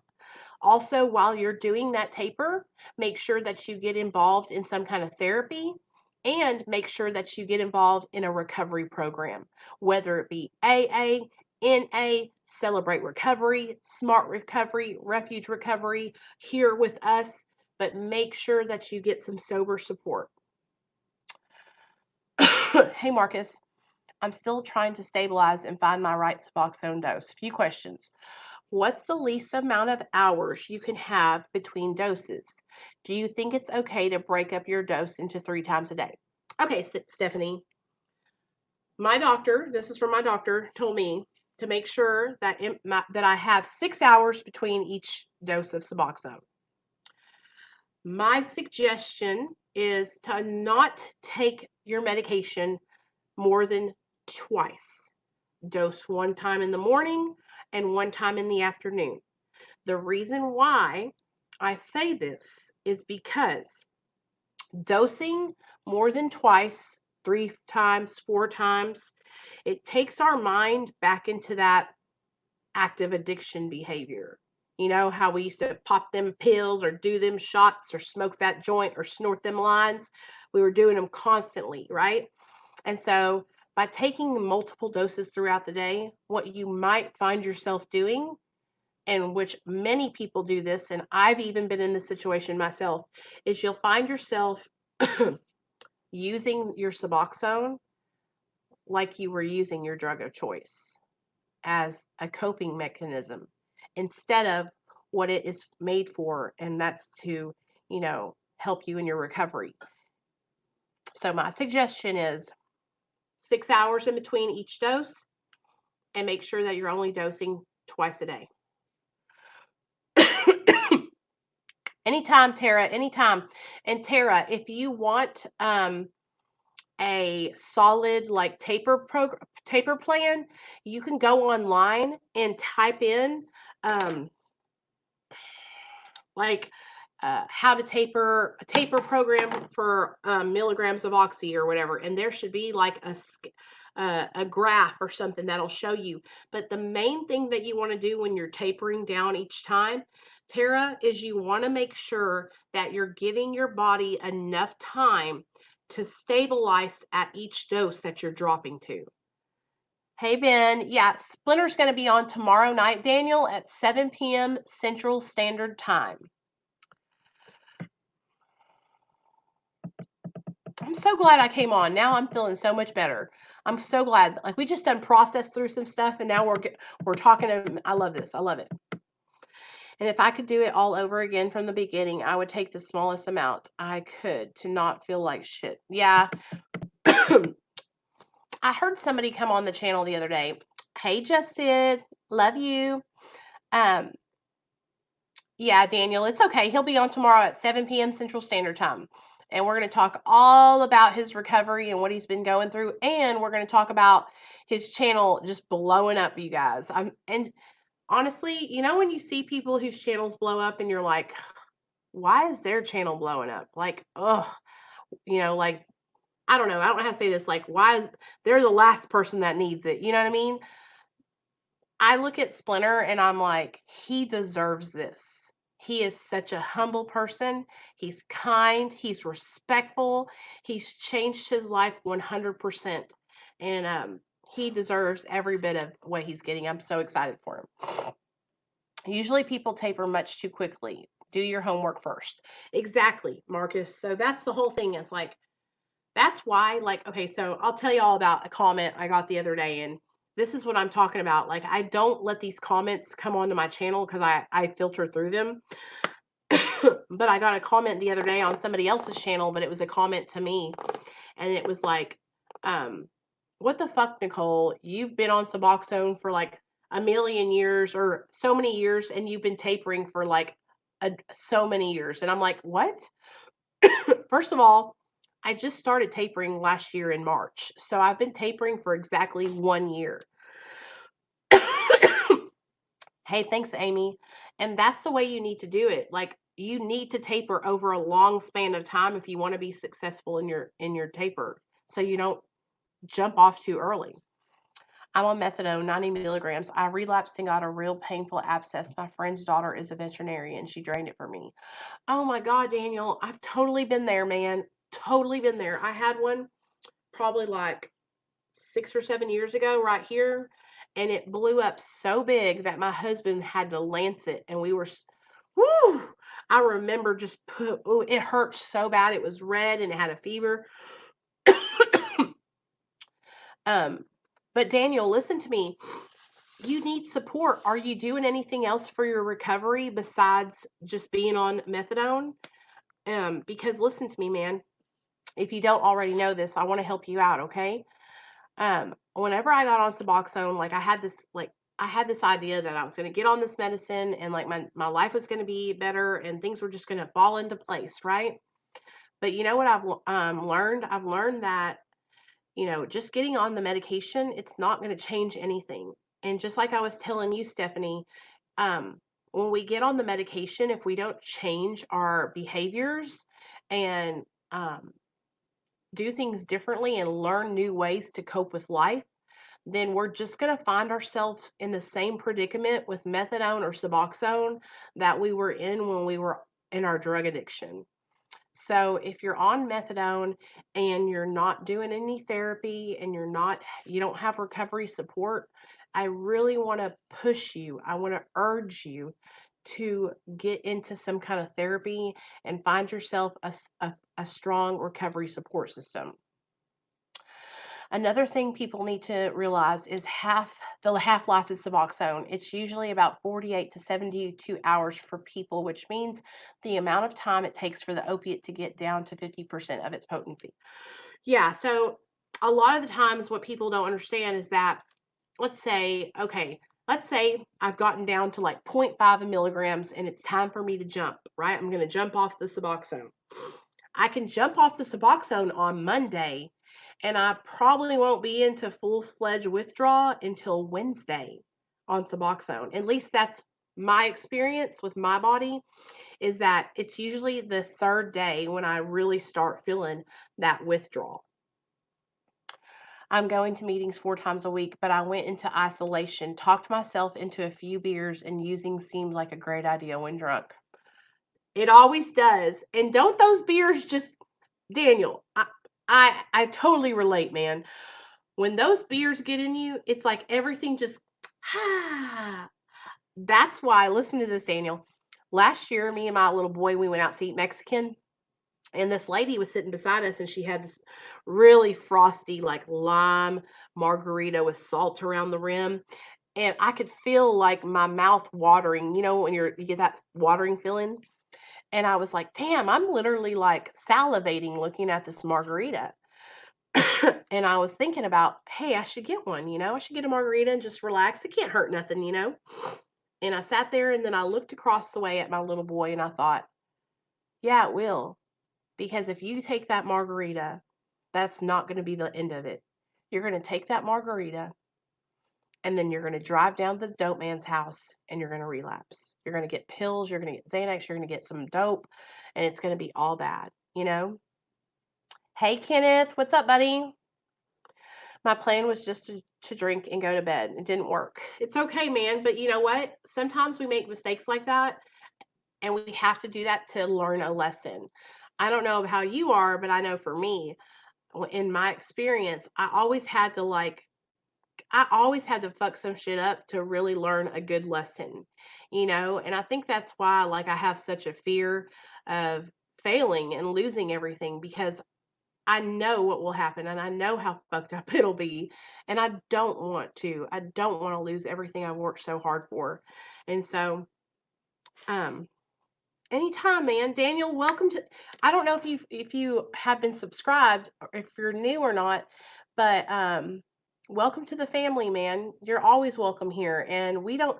Also, while you're doing that taper, make sure that you get involved in some kind of therapy, and make sure that you get involved in a recovery program, whether it be AA, NA, Celebrate Recovery, Smart Recovery, Refuge Recovery, here with us, but make sure that you get some sober support. Hey, Marcus, I'm still trying to stabilize and find my right Suboxone dose. Few questions. What's the least amount of hours you can have between doses? Do you think it's okay to break up your dose into 3 times a day? Okay, Stephanie, this is from my doctor, told me to make sure that that I have 6 hours between each dose of Suboxone. My suggestion is to not take your medication more than twice. Dose one time in the morning and one time in the afternoon. The reason why I say this is because dosing more than twice, 3 times, 4 times, it takes our mind back into that active addiction behavior. You know how we used to pop them pills or do them shots or smoke that joint or snort them lines? We were doing them constantly, right? And so by taking multiple doses throughout the day, what you might find yourself doing, and which many people do this, and I've even been in this situation myself, is you'll find yourself using your Suboxone like you were using your drug of choice as a coping mechanism instead of what it is made for, and that's to, help you in your recovery. So my suggestion is 6 hours in between each dose, and make sure that you're only dosing twice a day. Anytime, Tara, anytime. And Tara, if you want a solid like taper plan, you can go online and type in like how to taper a taper program for milligrams of oxy or whatever, and there should be like a graph or something that'll show you. But the main thing that you want to do when you're tapering down each time, Tara, is you want to make sure that you're giving your body enough time to stabilize at each dose that you're dropping to. Hey, Ben. Yeah, Splinter's going to be on tomorrow night, Daniel, at 7 p.m. Central Standard Time. I'm so glad I came on. Now I'm feeling so much better. I'm so glad. Like, we just done processed through some stuff, and now we're talking. I love this. I love it. And if I could do it all over again from the beginning, I would take the smallest amount I could to not feel like shit. Yeah. I heard somebody come on the channel the other day. Hey, Justin, love you. Yeah, Daniel, it's okay. He'll be on tomorrow at 7 p.m. Central Standard Time. And we're going to talk all about his recovery and what he's been going through. And we're going to talk about his channel just blowing up, you guys. And honestly, when you see people whose channels blow up and you're like, why is their channel blowing up? Like, like, I don't know. I don't know how to say this. Like, why is they're the last person that needs it? You know what I mean? I look at Splinter and I'm like, he deserves this. He is such a humble person. He's kind. He's respectful. He's changed his life 100%. And he deserves every bit of what he's getting. I'm so excited for him. Usually people taper much too quickly. Do your homework first. Exactly, Marcus. So that's the whole thing is like, that's why, like, okay, so I'll tell you all about a comment I got the other day, and this is what I'm talking about. Like, I don't let these comments come onto my channel because I filter through them. But I got a comment the other day on somebody else's channel, but it was a comment to me, and it was like, um, "What the fuck, Nicole? You've been on Suboxone for like a million years or so many years, and you've been tapering for like so many years." And I'm like, "What?" First of all, I just started tapering last year in March. So I've been tapering for exactly 1 year. Hey, thanks, Amy. And that's the way you need to do it. Like you need to taper over a long span of time if you want to be successful in your taper. So you don't jump off too early. I'm on methadone, 90 milligrams. I relapsed and got a real painful abscess. My friend's daughter is a veterinarian. She drained it for me. Oh my God, Daniel, I've totally been there, man. Totally been there. I had one probably like 6 or 7 years ago right here, and it blew up so big that my husband had to lance it, and we were, whoo! I remember just it hurt so bad. It was red and it had a fever. um, but Daniel, listen to me. You need support. Are you doing anything else for your recovery besides just being on methadone? Because listen to me, man. If you don't already know this, I want to help you out, okay? Whenever I got on Suboxone, like I had this idea that I was going to get on this medicine and like my life was going to be better and things were just going to fall into place, right? But you know what I've learned? I've learned that just getting on the medication, it's not going to change anything. And just like I was telling you, Stephanie, when we get on the medication, if we don't change our behaviors and um, do things differently and learn new ways to cope with life, then we're just going to find ourselves in the same predicament with methadone or Suboxone that we were in when we were in our drug addiction. So if you're on methadone and you're not doing any therapy and you don't have recovery support, I really want to push you. I want to urge you to get into some kind of therapy and find yourself a strong recovery support system. Another thing people need to realize is the half-life of Suboxone. It's usually about 48 to 72 hours for people, which means the amount of time it takes for the opiate to get down to 50% of its potency. Yeah, so a lot of the times what people don't understand is that let's say I've gotten down to like zero point 0.5 milligrams and it's time for me to jump, right? I'm going to jump off the Suboxone. I can jump off the Suboxone on Monday, and I probably won't be into full-fledged withdrawal until Wednesday on Suboxone. At least that's my experience with my body, is that it's usually the third day when I really start feeling that withdrawal. I'm going to meetings 4 times a week, but I went into isolation, talked myself into a few beers, and using seemed like a great idea when drunk. It always does. And don't those beers just Daniel, I totally relate, man. When those beers get in you, it's like everything just ah. That's why, listen to this, Daniel. Last year, me and my little boy, we went out to eat Mexican, and this lady was sitting beside us, and she had this really frosty, like lime margarita with salt around the rim. And I could feel like my mouth watering, when you get that watering feeling. And I was like, damn, I'm literally like salivating looking at this margarita. And I was thinking about, hey, I should get one, I should get a margarita and just relax. It can't hurt nothing. And I sat there and then I looked across the way at my little boy and I thought, yeah, it will. Because if you take that margarita, that's not going to be the end of it. You're going to take that margarita and then you're going to drive down to the dope man's house and you're going to relapse. You're going to get pills, you're going to get Xanax, you're going to get some dope, and it's going to be all bad. Hey, Kenneth, what's up, buddy? My plan was just to drink and go to bed. It didn't work. It's okay, man. But you know what? Sometimes we make mistakes like that, and we have to do that to learn a lesson. I don't know how you are, but I know for me, in my experience, I always had to I always had to fuck some shit up to really learn a good lesson, and I think that's why, like, I have such a fear of failing and losing everything because I know what will happen and I know how fucked up it'll be, and I don't want to. I don't wanna lose everything I've worked so hard for, and so, um anytime, man. Daniel, welcome to I don't know if you have been subscribed or if you're new or not, but welcome to the family, man. You're always welcome here. And we don't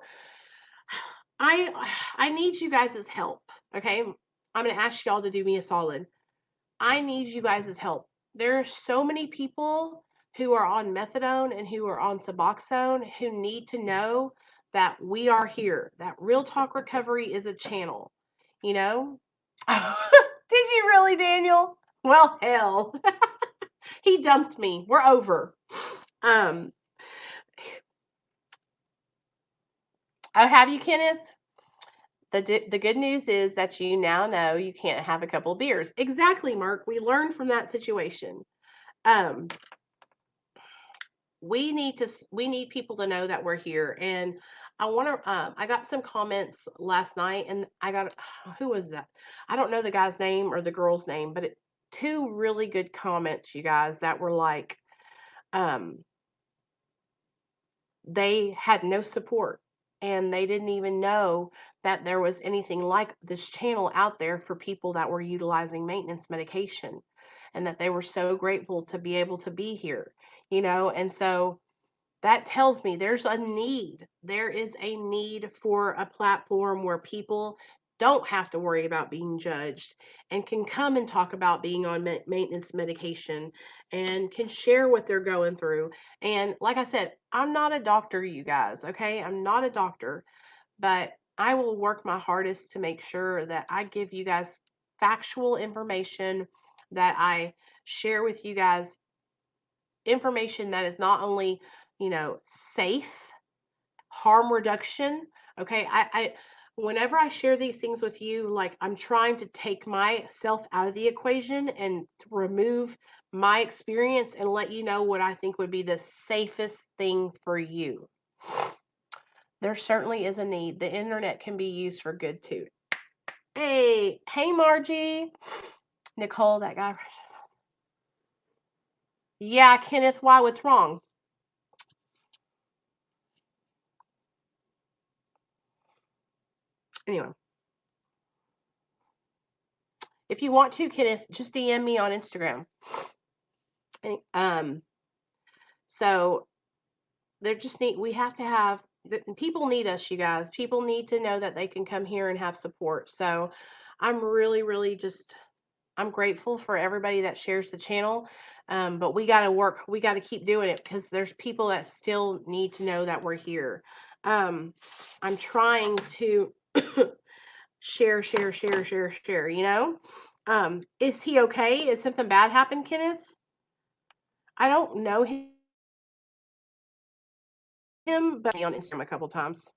I I need you guys' help. Okay. I'm gonna ask y'all to do me a solid. I need you guys' help. There are so many people who are on methadone and who are on Suboxone who need to know that we are here, that Real Talk Recovery is a channel, you know? Did you really, Daniel? Well, hell. He dumped me. We're over. Um, oh, have you, Kenneth? The good news is that you now know you can't have a couple beers. Exactly, Mark. We learned from that situation. Um, we need people to know that we're here, and I got some comments last night, and I got who was that? I don't know the guy's name or the girl's name, but two really good comments, you guys, that were like, um they had no support, and they didn't even know that there was anything like this channel out there for people that were utilizing maintenance medication, and that they were so grateful to be able to be here, and so that tells me there's a need. There is a need for a platform where people don't have to worry about being judged and can come and talk about being on maintenance medication and can share what they're going through. And like I said, I'm not a doctor, you guys, okay? I'm not a doctor, but I will work my hardest to make sure that I give you guys factual information, that I share with you guys information that is not only, safe, harm reduction. Okay. Whenever I share these things with you, like, I'm trying to take myself out of the equation and to remove my experience and let you know what I think would be the safest thing for you. There certainly is a need. The internet can be used for good too. Hey, Margie. Nicole, that guy. Yeah, Kenneth, why? What's wrong? Anyway, if you want to, Kenneth, just DM me on Instagram. Um, so they're just need we have to have people need us, you guys. People need to know that they can come here and have support. So I'm really, really just I'm grateful for everybody that shares the channel. But we got to work. We got to keep doing it because there's people that still need to know that we're here. I'm trying to share. Is he okay? Is something bad happened, Kenneth? I don't know him, but on Instagram a couple times.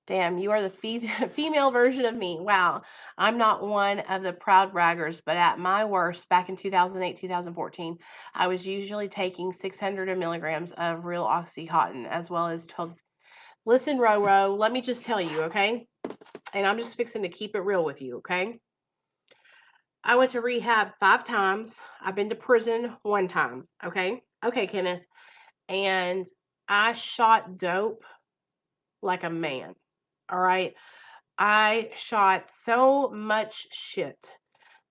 Damn, you are the female version of me. Wow. I'm not one of the proud braggers, but at my worst, back in 2008, 2014, I was usually taking 600 milligrams of real Oxycontin as well as 12. Listen, Roro, let me just tell you, okay? And I'm just fixing to keep it real with you, okay? I went to rehab 5 times. I've been to prison 1 time, okay? Okay, Kenneth. And I shot dope like a man. All right. I shot so much shit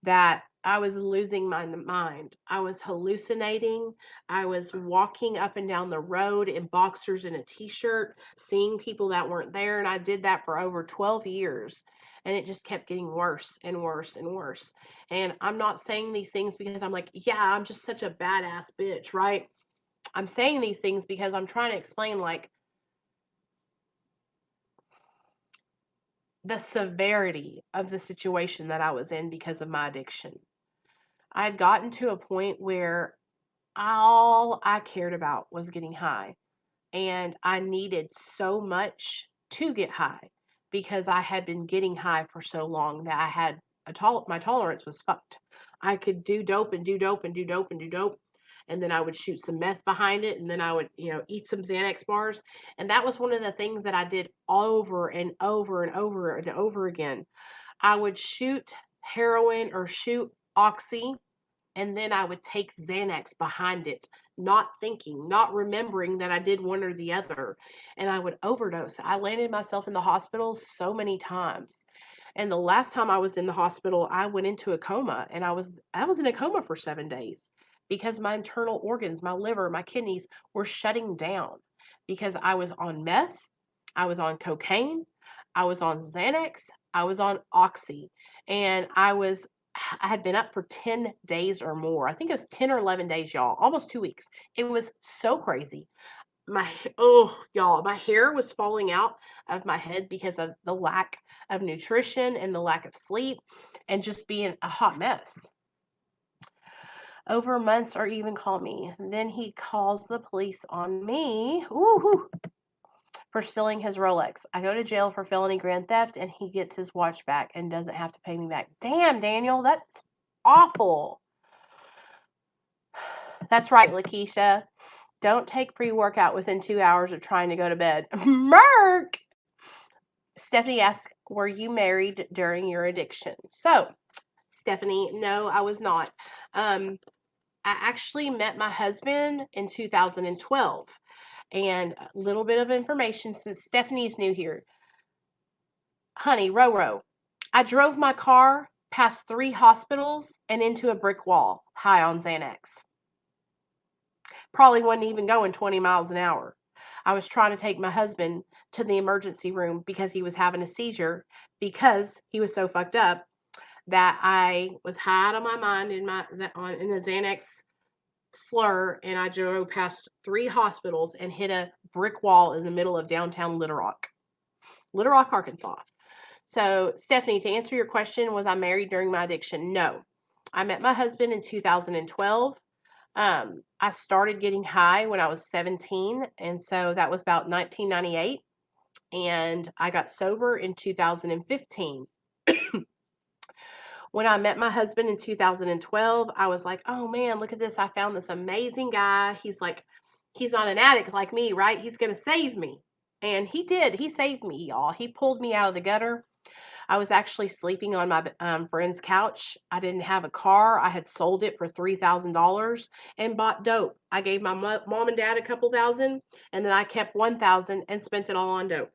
that I was losing my mind. I was hallucinating. I was walking up and down the road in boxers and a t-shirt, seeing people that weren't there. And I did that for over 12 years. And it just kept getting worse and worse and worse. And I'm not saying these things because I'm like, yeah, I'm just such a badass bitch, right? I'm saying these things because I'm trying to explain, like, the severity of the situation that I was in because of my addiction. I had gotten to a point where all I cared about was getting high. And I needed so much to get high because I had been getting high for so long that I had my tolerance was fucked. I could do dope and do dope and do dope and do dope. and then I would shoot some meth behind it, and then I would, eat some Xanax bars. And that was one of the things that I did over and over and over and over again. I would shoot heroin or shoot oxy, and then I would take Xanax behind it, not thinking, not remembering that I did one or the other, and I would overdose. I landed myself in the hospital so many times. And the last time I was in the hospital, I went into a coma, and I was in a coma for 7 days because my internal organs, my liver, my kidneys were shutting down because I was on meth, I was on cocaine, I was on Xanax, I was on oxy, and I had been up for 10 days or more. I think it was 10 or 11 days, y'all, almost 2 weeks. It was so crazy. Oh, y'all, my hair was falling out of my head because of the lack of nutrition and the lack of sleep and just being a hot mess. Over months or even call me. Then he calls the police on me. Ooh, for stealing his Rolex. I go to jail for felony grand theft and he gets his watch back and doesn't have to pay me back. Damn, Daniel, that's awful. That's right, Lakeisha. Don't take pre-workout within 2 hours of trying to go to bed. Merk! Stephanie asks, were you married during your addiction? So, Stephanie, no, I was not. I actually met my husband in 2012. And a little bit of information since Stephanie's new here. Honey, Roro, I drove my car past 3 hospitals and into a brick wall, high on Xanax. Probably wasn't even going 20 miles an hour. I was trying to take my husband to the emergency room because he was having a seizure because he was so fucked up that I was high out of my mind in a Xanax slur, and I drove past 3 hospitals and hit a brick wall in the middle of downtown Little Rock, Arkansas. So, Stephanie, to answer your question, was I married during my addiction? No. I met my husband in 2012. I started getting high when I was 17, and so that was about 1998. And I got sober in 2015. When I met my husband in 2012, I was like, oh man, look at this. I found this amazing guy. He's not an addict like me, right? He's going to save me. And he did. He saved me, y'all. He pulled me out of the gutter. I was actually sleeping on my friend's couch. I didn't have a car. I had sold it for $3,000 and bought dope. I gave my mom and dad a couple thousand, and then I kept 1,000 and spent it all on dope.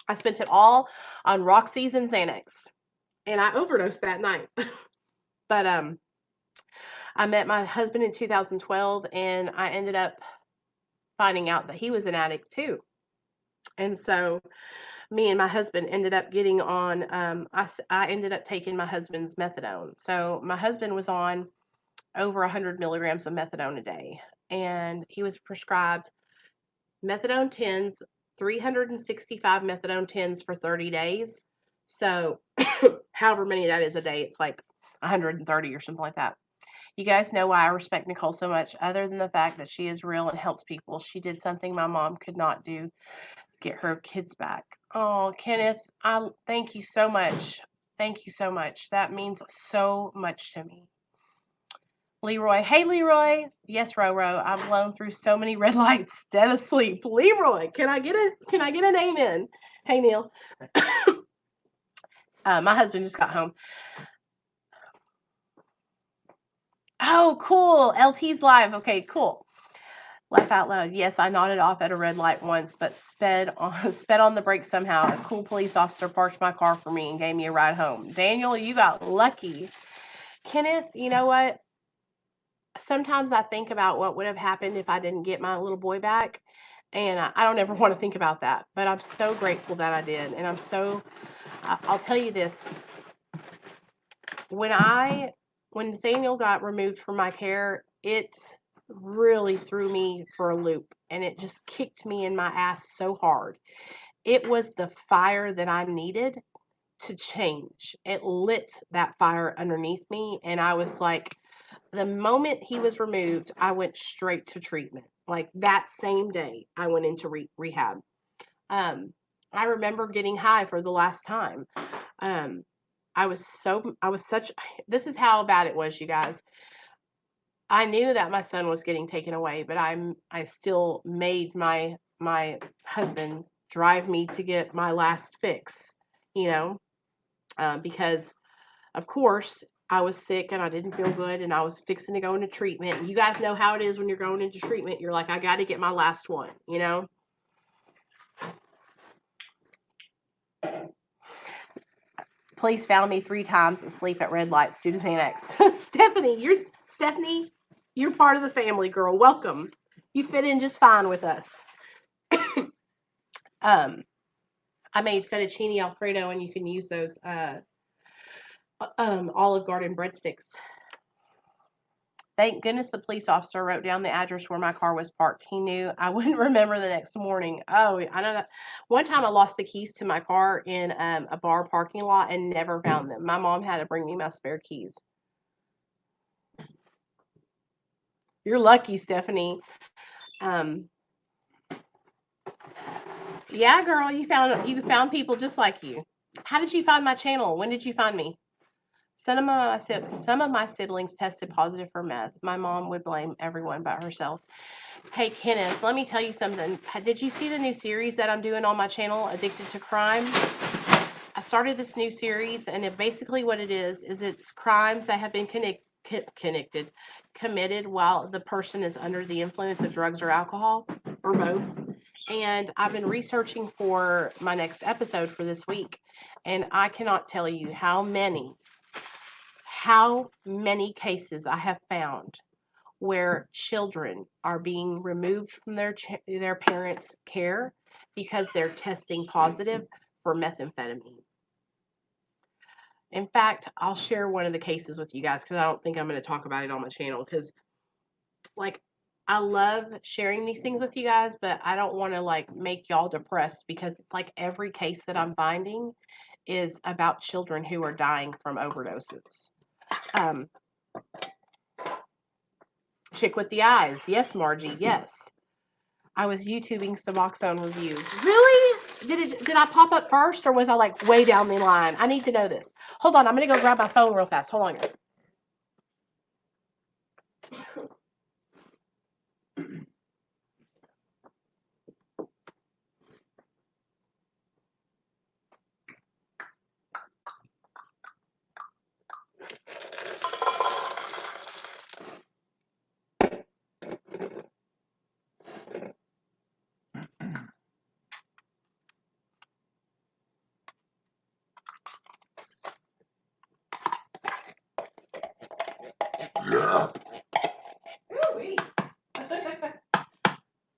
I spent it all on Roxy's and Xanax, and I overdosed that night. But I met my husband in 2012, and I ended up finding out that he was an addict too. And so me and my husband ended up getting on, I ended up taking my husband's methadone. So my husband was on over 100 milligrams of methadone a day, and he was prescribed methadone 10s, 365 methadone 10s for 30 days. So however many that is a day, it's like 130 or something like that. You guys know why I respect Nicole so much, other than the fact that she is real and helps people. She did something my mom could not do, get her kids back. Oh, Kenneth, I thank you so much. Thank you so much. That means so much to me. Leroy. Hey, Leroy. Yes, Roro. I've blown through so many red lights, dead asleep. Leroy, can I get an amen? Hey, Neil. My husband just got home. Oh, cool. LT's live. Okay, cool. Laugh out loud. Yes, I nodded off at a red light once, but sped on the brakes somehow. A cool police officer parked my car for me and gave me a ride home. Daniel, you got lucky. Kenneth, you know what? Sometimes I think about what would have happened if I didn't get my little boy back, and I don't ever want to think about that. But I'm so grateful that I did, and I'll tell you this. When Nathaniel got removed from my care, it really threw me for a loop, and it just kicked me in my ass so hard. It was the fire that I needed to change. It lit that fire underneath me, and I was like, the moment he was removed, I went straight to treatment. Like that same day, I went into rehab. I remember getting high for the last time. I was such, this is how bad it was, you guys. I knew that my son was getting taken away, but I still made my husband drive me to get my last fix, you know, because of course I was sick and I didn't feel good and I was fixing to go into treatment. And you guys know how it is when you're going into treatment. You're like, I got to get my last one, you know. Police found me 3 times asleep at red lights due to Xanax. Stephanie, you're part of the family, girl. Welcome. You fit in just fine with us. I made fettuccine Alfredo, and you can use those Olive Garden breadsticks. Thank goodness the police officer wrote down the address where my car was parked. He knew I wouldn't remember the next morning. Oh, I know that. One time I lost the keys to my car in a bar parking lot and never found them. My mom had to bring me my spare keys. You're lucky, Stephanie. Yeah, girl, you found people just like you. How did you find my channel? When did you find me? Some of my siblings tested positive for meth. My mom would blame everyone but herself. Hey, Kenneth, let me tell you something. Did you see the new series that I'm doing on my channel, Addicted to Crime? I started this new series, and basically what it is it's crimes that have been committed while the person is under the influence of drugs or alcohol, or both. And I've been researching for my next episode for this week, and I cannot tell you how many cases I have found where children are being removed from their parents' care because they're testing positive for methamphetamine. In fact, I'll share one of the cases with you guys because I don't think I'm going to talk about it on my channel because, like, I love sharing these things with you guys, but I don't want to, like, make y'all depressed because it's like every case that I'm finding is about children who are dying from overdoses. Chick with the eyes. Yes, Margie. Yes. I was YouTubing Suboxone review. Really? Did I pop up first or was I like way down the line? I need to know this. Hold on. I'm going to go grab my phone real fast. Hold on, guys.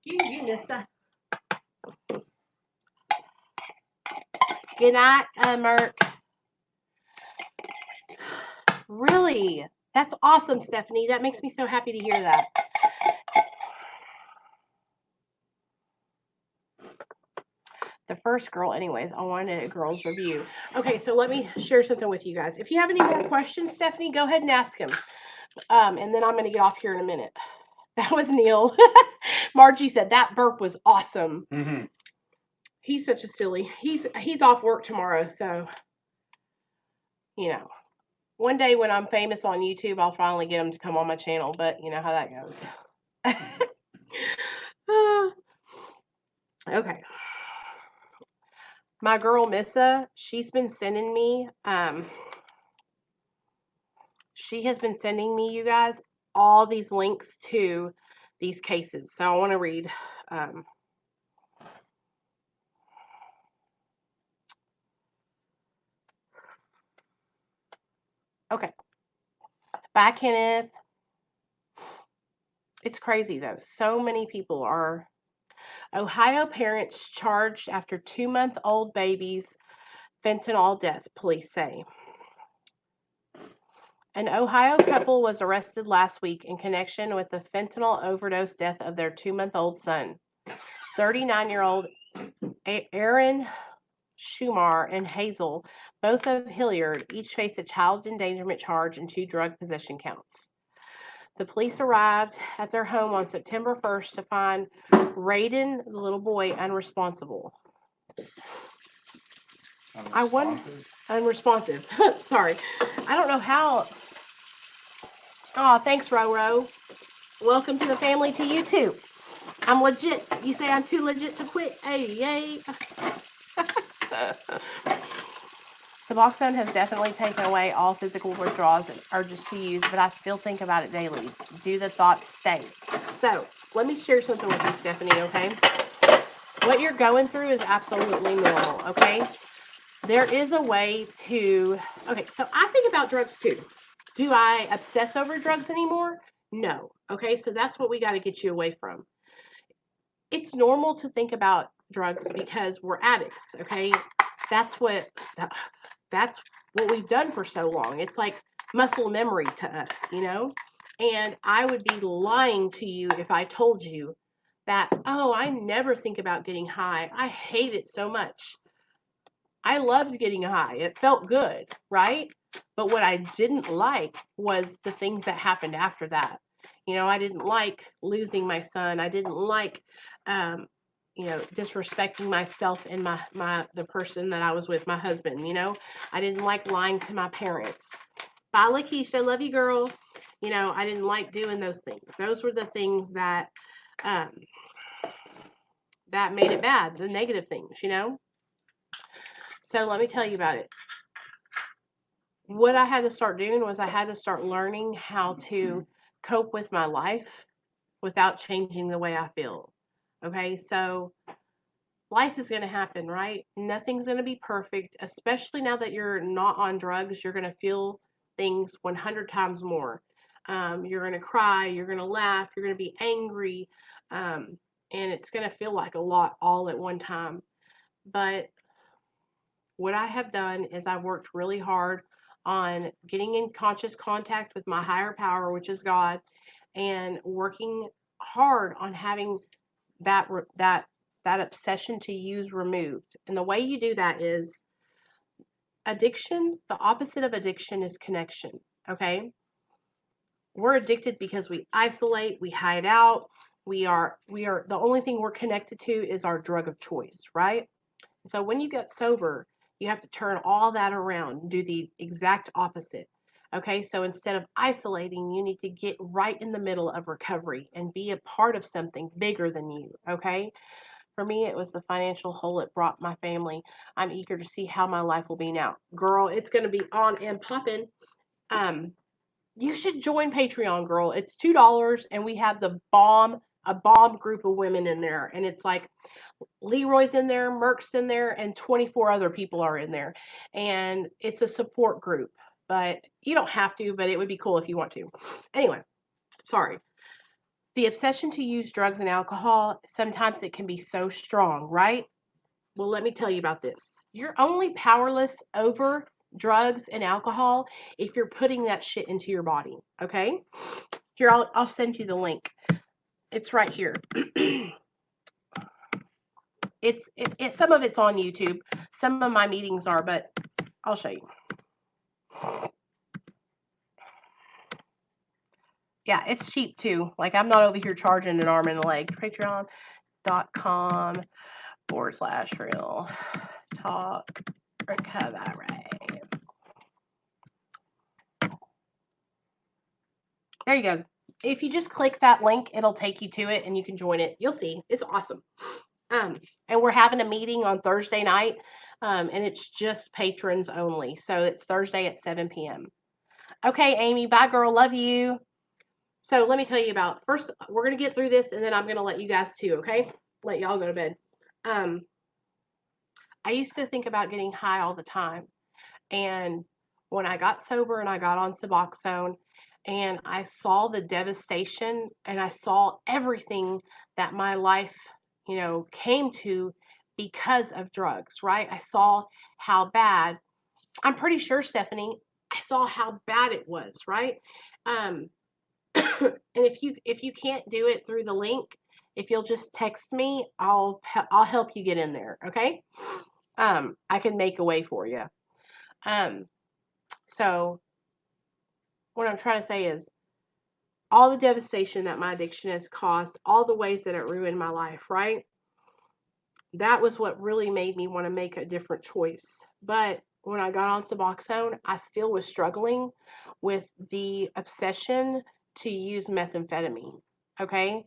You missed that. Good night, Merc. Really? That's awesome, Stephanie. That makes me so happy to hear that. The first girl, anyways. I wanted a girl's review. Okay, so let me share something with you guys. If you have any more questions, Stephanie, go ahead and ask them. And then I'm going to get off here in a minute. That was Neil. Margie said that burp was awesome. Mm-hmm. He's such a silly. He's off work tomorrow, so you know. One day when I'm famous on YouTube, I'll finally get him to come on my channel, but you know how that goes. Okay. My girl Missa, she's been sending me she has been sending me, you guys, all these links to these cases. So I want to read okay. Bye, Kenneth. It's crazy, though. So many people are. Ohio parents charged after 2-month-old baby's fentanyl death, police say. An Ohio couple was arrested last week in connection with the fentanyl overdose death of their 2-month-old son. 39-year-old Aaron Schumar and Hazel, both of Hilliard, each face a child endangerment charge and 2 drug possession counts. The police arrived at their home on September 1st to find Raiden, the little boy, unresponsive. Unresponsive? Sorry. I don't know how. Oh, thanks, Roro. Welcome to the family to you too. I'm legit. You say I'm too legit to quit? Hey, yay. Suboxone has definitely taken away all physical withdrawals and urges to use, but I still think about it daily. Do the thoughts stay? So, let me share something with you, Stephanie, okay? What you're going through is absolutely normal, okay? There is a way to. Okay, so I think about drugs too. Do I obsess over drugs anymore? No. Okay, so that's what we got to get you away from. It's normal to think about drugs because we're addicts, okay? That's what that's what we've done for so long. It's like muscle memory to us, you know? And I would be lying to you if I told you that, oh, I never think about getting high. I hate it so much. I loved getting high. It felt good, right? But what I didn't like was the things that happened after that. You know, I didn't like losing my son. I didn't like, um, disrespecting myself and my the person that I was with, my husband. You know, I didn't like lying to my parents. Bye, Lakeisha. Love you, girl. You know, I didn't like doing those things. Those were the things um, that made it bad. The negative things. You know. So let me tell you about it. What I had to start doing was I had to start learning how to cope with my life without changing the way I feel. Okay, so life is going to happen, right? Nothing's going to be perfect, especially now that you're not on drugs. You're going to feel things 100 times more. You're going to cry, you're going to laugh, you're going to be angry, um, and it's going to feel like a lot all at one time. But what I have done is I've worked really hard on getting in conscious contact with my higher power, which is God, and working hard on having that obsession to use removed. And the way you do that is addiction. The opposite of addiction is connection. Okay, we're addicted because we isolate, we hide out. We are the only thing we're connected to is our drug of choice, right? So when you get sober, you have to turn all that around and do the exact opposite. Okay, so instead of isolating, you need to get right in the middle of recovery and be a part of something bigger than you. Okay, for me, it was the financial hole it brought my family. I'm eager to see how my life will be now. Girl, it's going to be on and popping. Um, you should join Patreon, girl. It's $2, and we have a bomb group of women in there, and it's like Leroy's in there, Merck's in there, and 24 other people are in there. And it's a support group, but you don't have to, but it would be cool if you want to. Anyway, sorry. The obsession to use drugs and alcohol, sometimes it can be so strong, right? Well, let me tell you about this. You're only powerless over drugs and alcohol if you're putting that shit into your body, okay? Here, I'll send you the link. It's right here. Some of it's on YouTube. Some of my meetings are, but I'll show you. Yeah, it's cheap too. Like, I'm not over here charging an arm and a leg. Patreon.com/real talk recovery. There you go. If you just click that link, it'll take you to it and you can join it. You'll see. It's awesome. And we're having a meeting on Thursday night, and it's just patrons only. So it's Thursday at 7 p.m. Okay, Amy. Bye, girl. Love you. So let me tell you about first. We're gonna get through this, and then I'm gonna let you guys too. Okay, let y'all go to bed. Um, I used to think about getting high all the time, and when I got sober and I got on Suboxone, and I saw the devastation, and I saw everything that my life, came to because of drugs. Right? I saw how bad. I'm pretty sure, Stephanie. I saw how bad it was. Right? Um, and if you can't do it through the link, if you'll just text me, I'll help you get in there. Okay. I can make a way for you. Um, so what I'm trying to say is all the devastation that my addiction has caused, all the ways that it ruined my life, right? That was what really made me want to make a different choice. But when I got on Suboxone, I still was struggling with the obsession to use methamphetamine. Okay.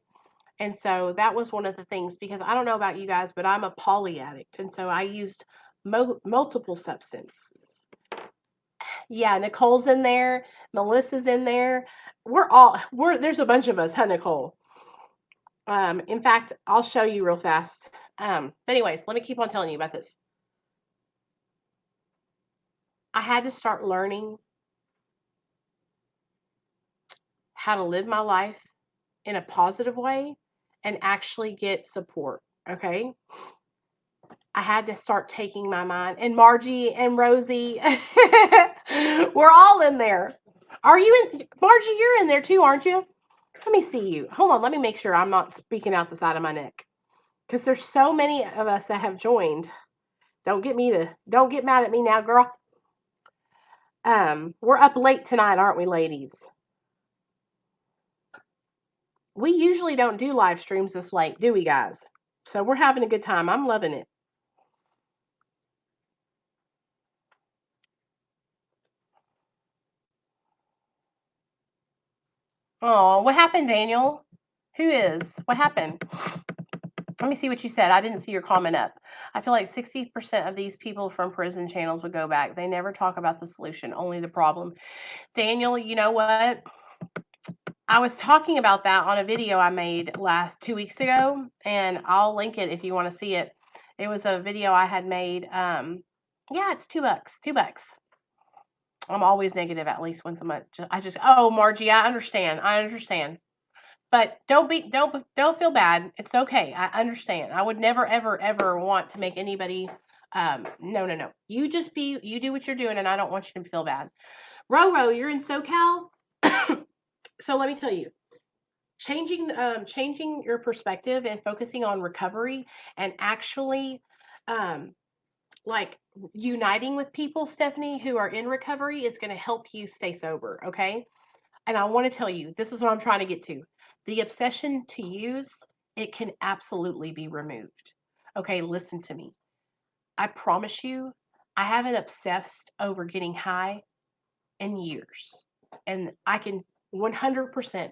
And so that was one of the things because I don't know about you guys, but I'm a poly addict. And so I used multiple substances. Yeah, Nicole's in there, Melissa's in there. There's a bunch of us, huh, Nicole? In fact, I'll show you real fast. But anyways, let me keep on telling you about this. I had to start learning how to live my life in a positive way and actually get support. Okay. I had to start taking my mind, and Margie and Rosie, we're all in there. Are you in, Margie? You're in there too, aren't you? Let me see you. Hold on. Let me make sure I'm not speaking out the side of my neck because there's so many of us that have joined. Don't get mad at me now, girl. We're up late tonight, aren't we, ladies? We usually don't do live streams this late, do we, guys? So we're having a good time. I'm loving it. Oh, what happened, Daniel? Who is? What happened? Let me see what you said. I didn't see your comment up. I feel like 60% of these people from prison channels would go back. They never talk about the solution, only the problem. Daniel, you know what? I was talking about that on a video I made last 2 weeks ago, and I'll link it if you want to see it. It was a video I had made. Yeah, it's $2. $2. I'm always negative at least once a month. Oh, Margie, I understand. I understand. But don't feel bad. It's okay. I understand. I would never ever ever want to make anybody no, no, no. You do what you're doing and I don't want you to feel bad. Roro, you're in SoCal? So let me tell you, changing your perspective and focusing on recovery and actually um like uniting with people, Stephanie, who are in recovery is going to help you stay sober, okay? And I want to tell you, this is what I'm trying to get to. The obsession to use, it can absolutely be removed. Okay, listen to me. I promise you, I haven't obsessed over getting high in years. And I can 100%,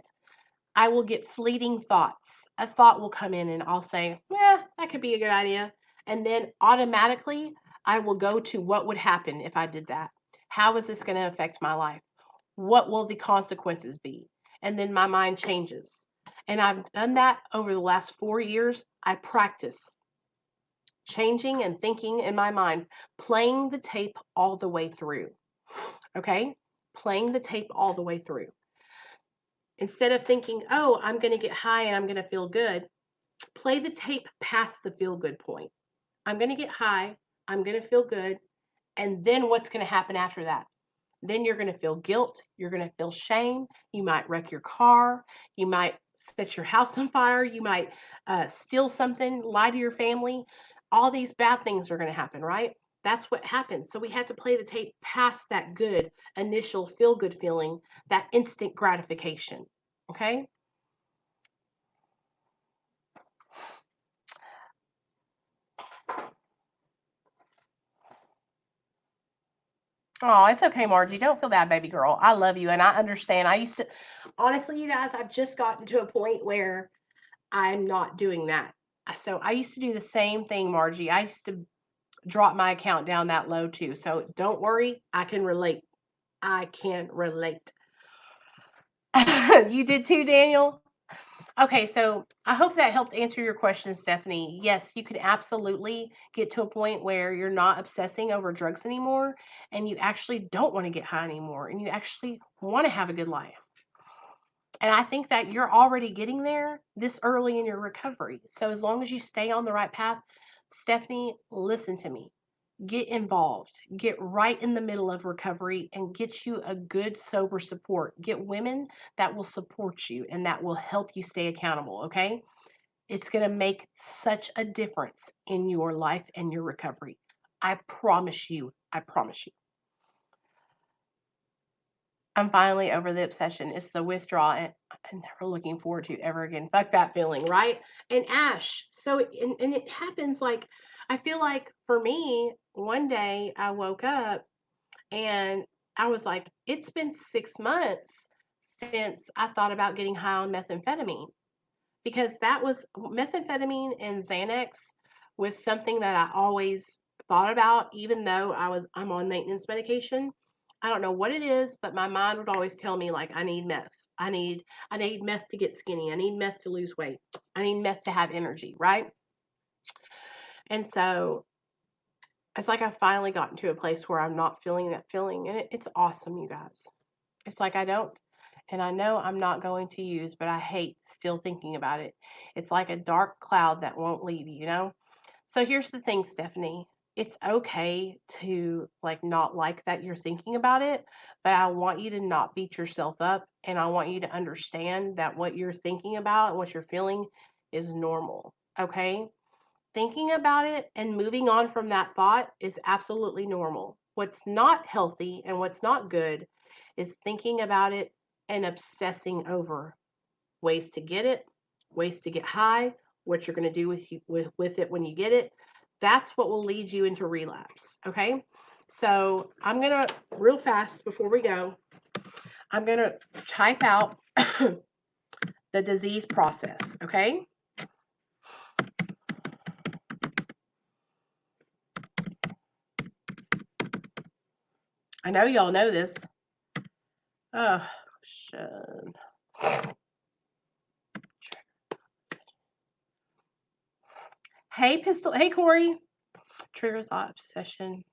I will get fleeting thoughts. A thought will come in and I'll say, yeah, that could be a good idea. And then automatically, I will go to what would happen if I did that. How is this going to affect my life? What will the consequences be? And then my mind changes. And I've done that over the last 4 years. I practice changing and thinking in my mind, playing the tape all the way through. Okay? Playing the tape all the way through. Instead of thinking, oh, I'm going to get high and I'm going to feel good, play the tape past the feel good point. I'm going to get high. I'm going to feel good. And then what's going to happen after that? Then you're going to feel guilt. You're going to feel shame. You might wreck your car. You might set your house on fire. You might steal something, lie to your family. All these bad things are going to happen, right? That's what happens. So we have to play the tape past that good initial feel good feeling, that instant gratification. Okay. Oh, it's okay, Margie. Don't feel bad, baby girl. I love you and I understand. Honestly, you guys, I've just gotten to a point where I'm not doing that. So I used to do the same thing, Margie. I used to drop my account down that low too. So don't worry, I can relate. I can relate. You did too, Daniel? Okay, so I hope that helped answer your question, Stephanie. Yes, you can absolutely get to a point where you're not obsessing over drugs anymore and you actually don't want to get high anymore and you actually want to have a good life. And I think that you're already getting there this early in your recovery. So as long as you stay on the right path, Stephanie, listen to me. Get involved. Get right in the middle of recovery and get you a good sober support. Get women that will support you and that will help you stay accountable, okay? It's going to make such a difference in your life and your recovery. I promise you. I promise you. I'm finally over the obsession. It's the withdrawal, and I'm never looking forward to it ever again. Fuck that feeling, right? And Ash, so and it happens like I feel like for me, one day I woke up and I was like, it's been 6 months since I thought about getting high on methamphetamine, because that was methamphetamine and Xanax was something that I always thought about, even though I'm on maintenance medication. I don't know what it is, but my mind would always tell me like I need meth. I need meth to get skinny. I need meth to lose weight. I need meth to have energy, right? And so it's like I've finally gotten to a place where I'm not feeling that feeling, and it's awesome, you guys. It's like I don't, and I know I'm not going to use, but I hate still thinking about it. It's like a dark cloud that won't leave you, you know? So here's the thing, Stephanie. It's okay to like not like that you're thinking about it, but I want you to not beat yourself up, and I want you to understand that what you're thinking about and what you're feeling is normal, okay? Thinking about it and moving on from that thought is absolutely normal. What's not healthy and what's not good is thinking about it and obsessing over ways to get it, ways to get high, what you're going to do with it when you get it. That's what will lead you into relapse. Okay. So I'm going to, real fast before we go, I'm going to type out the disease process. Okay. I know y'all know this. Oh, shit. Hey, Pistol. Hey, Corey. Trigger thought obsession.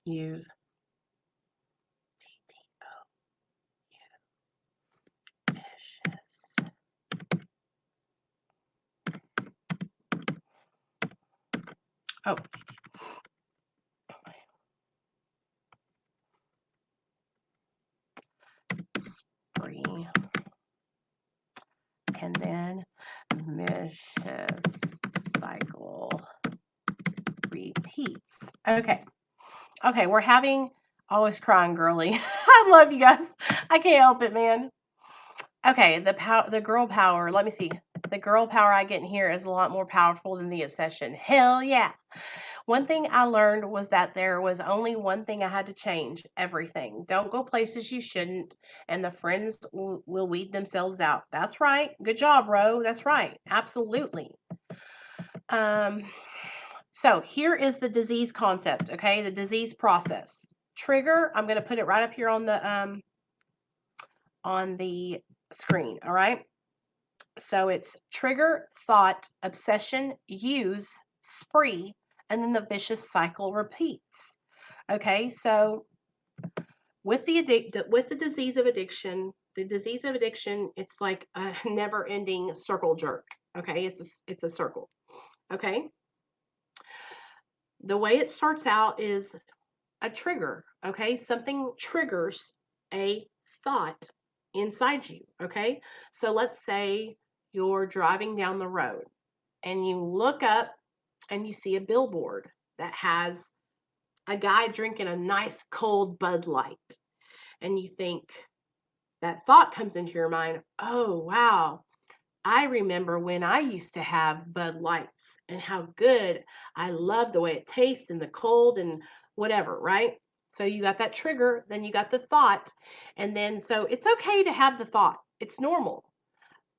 Use TTO. Vicious. Oh. Spree. And then vicious cycle repeats. Okay. Okay, we're having always crying girly. I love you guys. I can't help it, man. Okay, the girl power. Let me see. The girl power I get in here is a lot more powerful than the obsession. Hell yeah. One thing I learned was that there was only one thing I had to change: everything. Don't go places you shouldn't, and the friends will weed themselves out. That's right. Good job, Ro. That's right. Absolutely. Um, so here is the disease concept, okay? The disease process. Trigger, I'm going to put it right up here on the screen, all right? So it's trigger, thought, obsession, use, spree, and then the vicious cycle repeats. Okay, so with the disease of addiction, it's like a never-ending circle jerk. Okay, it's a circle. Okay, the way it starts out is a trigger. Okay, something triggers a thought inside you. Okay, so let's say you're driving down the road and you look up and you see a billboard that has a guy drinking a nice cold Bud Light, and you think, that thought comes into your mind, oh, wow, I remember when I used to have Bud Lights and how good, I love the way it tastes and the cold and whatever, right? So you got that trigger, then you got the thought, and then so it's okay to have the thought. It's normal.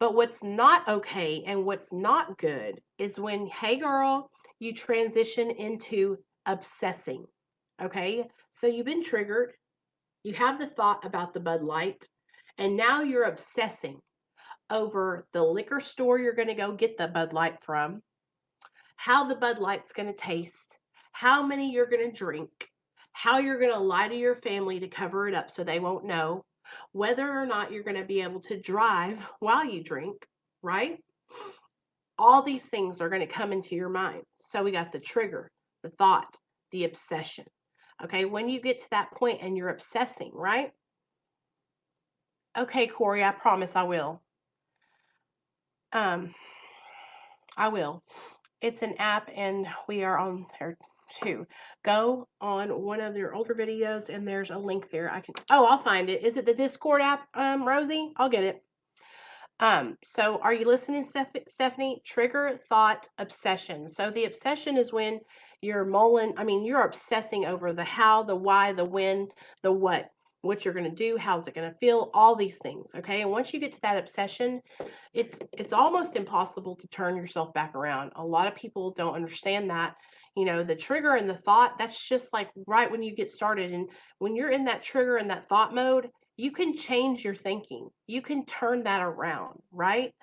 But what's not okay and what's not good is when, hey girl, you transition into obsessing. Okay? So you've been triggered, you have the thought about the Bud Light, and now you're obsessing over the liquor store you're going to go get the Bud Light from, how the Bud Light's going to taste, how many you're going to drink, how you're going to lie to your family to cover it up so they won't know, whether or not you're going to be able to drive while you drink, right? All these things are going to come into your mind. So we got the trigger, the thought, the obsession. Okay, when you get to that point and you're obsessing, right? Okay, Corey, I promise I will. I will. It's an app and we are on there too. Go on one of your older videos and there's a link there. I'll find it. Is it the Discord app, Rosie? I'll get it. So are you listening, Stephanie? Trigger thought obsession. So the obsession is when you're obsessing over the how, the why, the when, the what you're going to do, how's it going to feel, all these things. Okay. And once you get to that obsession, it's almost impossible to turn yourself back around. A lot of people don't understand that. The trigger and the thought, that's just like right when you get started. And when you're in that trigger and that thought mode, you can change your thinking. You can turn that around, right?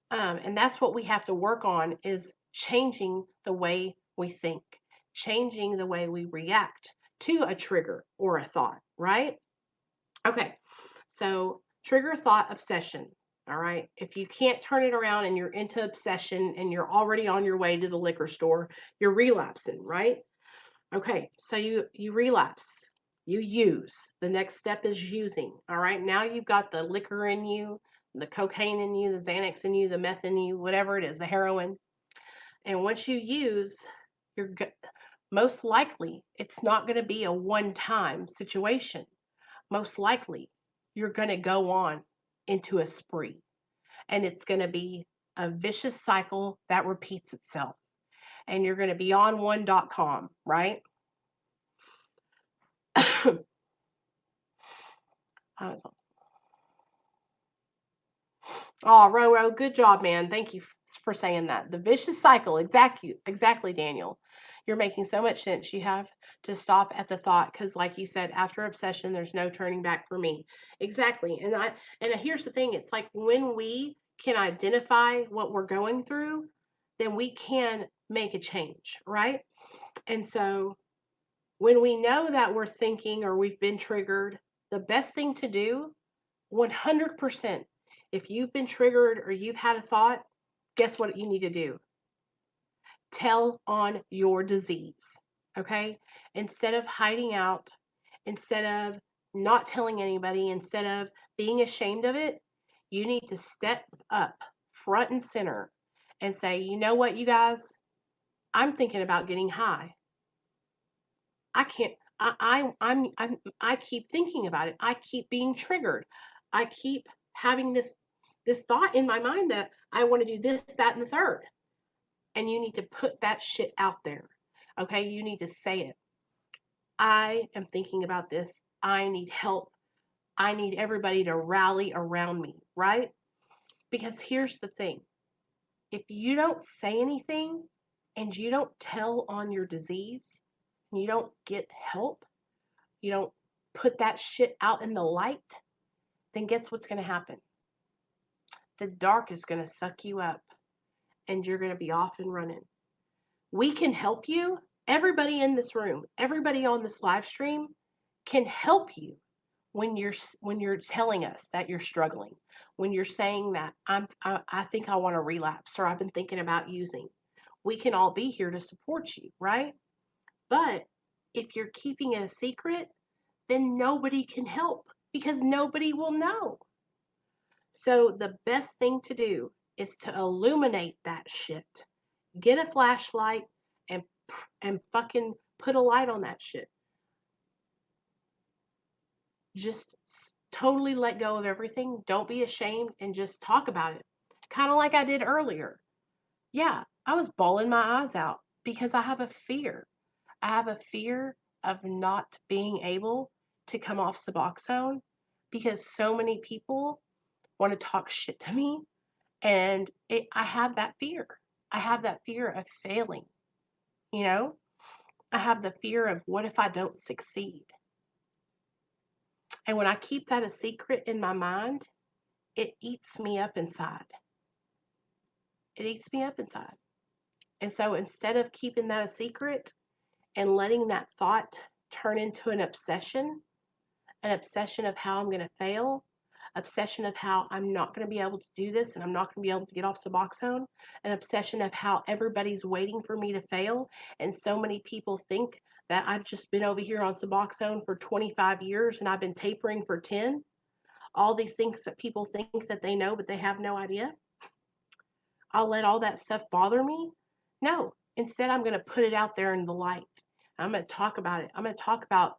And that's what we have to work on is changing the way we think, changing the way we react to a trigger or a thought, right? Okay, so trigger thought obsession. All right. If you can't turn it around and you're into obsession and you're already on your way to the liquor store, you're relapsing, right? Okay, so you relapse. You use. The next step is using. All right. Now you've got the liquor in you, the cocaine in you, the Xanax in you, the meth in you, whatever it is, the heroin. And once you use, you're most likely it's not going to be a one-time situation. Most likely you're going to go on into a spree, and it's going to be a vicious cycle that repeats itself. And you're going to be on one.com, right? Oh, Roro, good job, man. Thank you for saying that. The vicious cycle, exactly, Daniel. You're making so much sense. You have to stop at the thought because, like you said, after obsession, there's no turning back for me. Exactly. And here's the thing: it's like when we can identify what we're going through, then we can make a change, right? And so when we know that we're thinking or we've been triggered, the best thing to do 100%. If you've been triggered or you've had a thought, guess what you need to do? Tell on your disease. Okay? Instead of hiding out, instead of not telling anybody, instead of being ashamed of it, you need to step up front and center and say, you know what, you guys? I'm thinking about getting high. I can't. I keep thinking about it. I keep being triggered. I keep having this thought in my mind that I want to do this, that, and the third. And you need to put that shit out there. Okay, you need to say it. I am thinking about this. I need help. I need everybody to rally around me, right? Because here's the thing. If you don't say anything and you don't tell on your disease, and you don't get help, you don't put that shit out in the light, then guess what's going to happen? The dark is going to suck you up and you're going to be off and running. We can help you. Everybody in this room, everybody on this live stream can help you when you're telling us that you're struggling, when you're saying that I think I want to relapse or I've been thinking about using. We can all be here to support you, right? But if you're keeping it a secret, then nobody can help because nobody will know. So the best thing to do is to illuminate that shit. Get a flashlight and fucking put a light on that shit. Just totally let go of everything. Don't be ashamed and just talk about it. Kind of like I did earlier. Yeah, I was bawling my eyes out because I have a fear. I have a fear of not being able to come off Suboxone because so many people want to talk shit to me. And I have that fear. I have that fear of failing, you know? I have the fear of what if I don't succeed? And when I keep that a secret in my mind, it eats me up inside. It eats me up inside. And so instead of keeping that a secret and letting that thought turn into an obsession of how I'm going to fail, obsession of how I'm not going to be able to do this and I'm not going to be able to get off Suboxone, an obsession of how everybody's waiting for me to fail. And so many people think that I've just been over here on Suboxone for 25 years and I've been tapering for 10. All these things that people think that they know, but they have no idea. I'll let all that stuff bother me. No, instead, I'm going to put it out there in the light. I'm going to talk about it. I'm going to talk about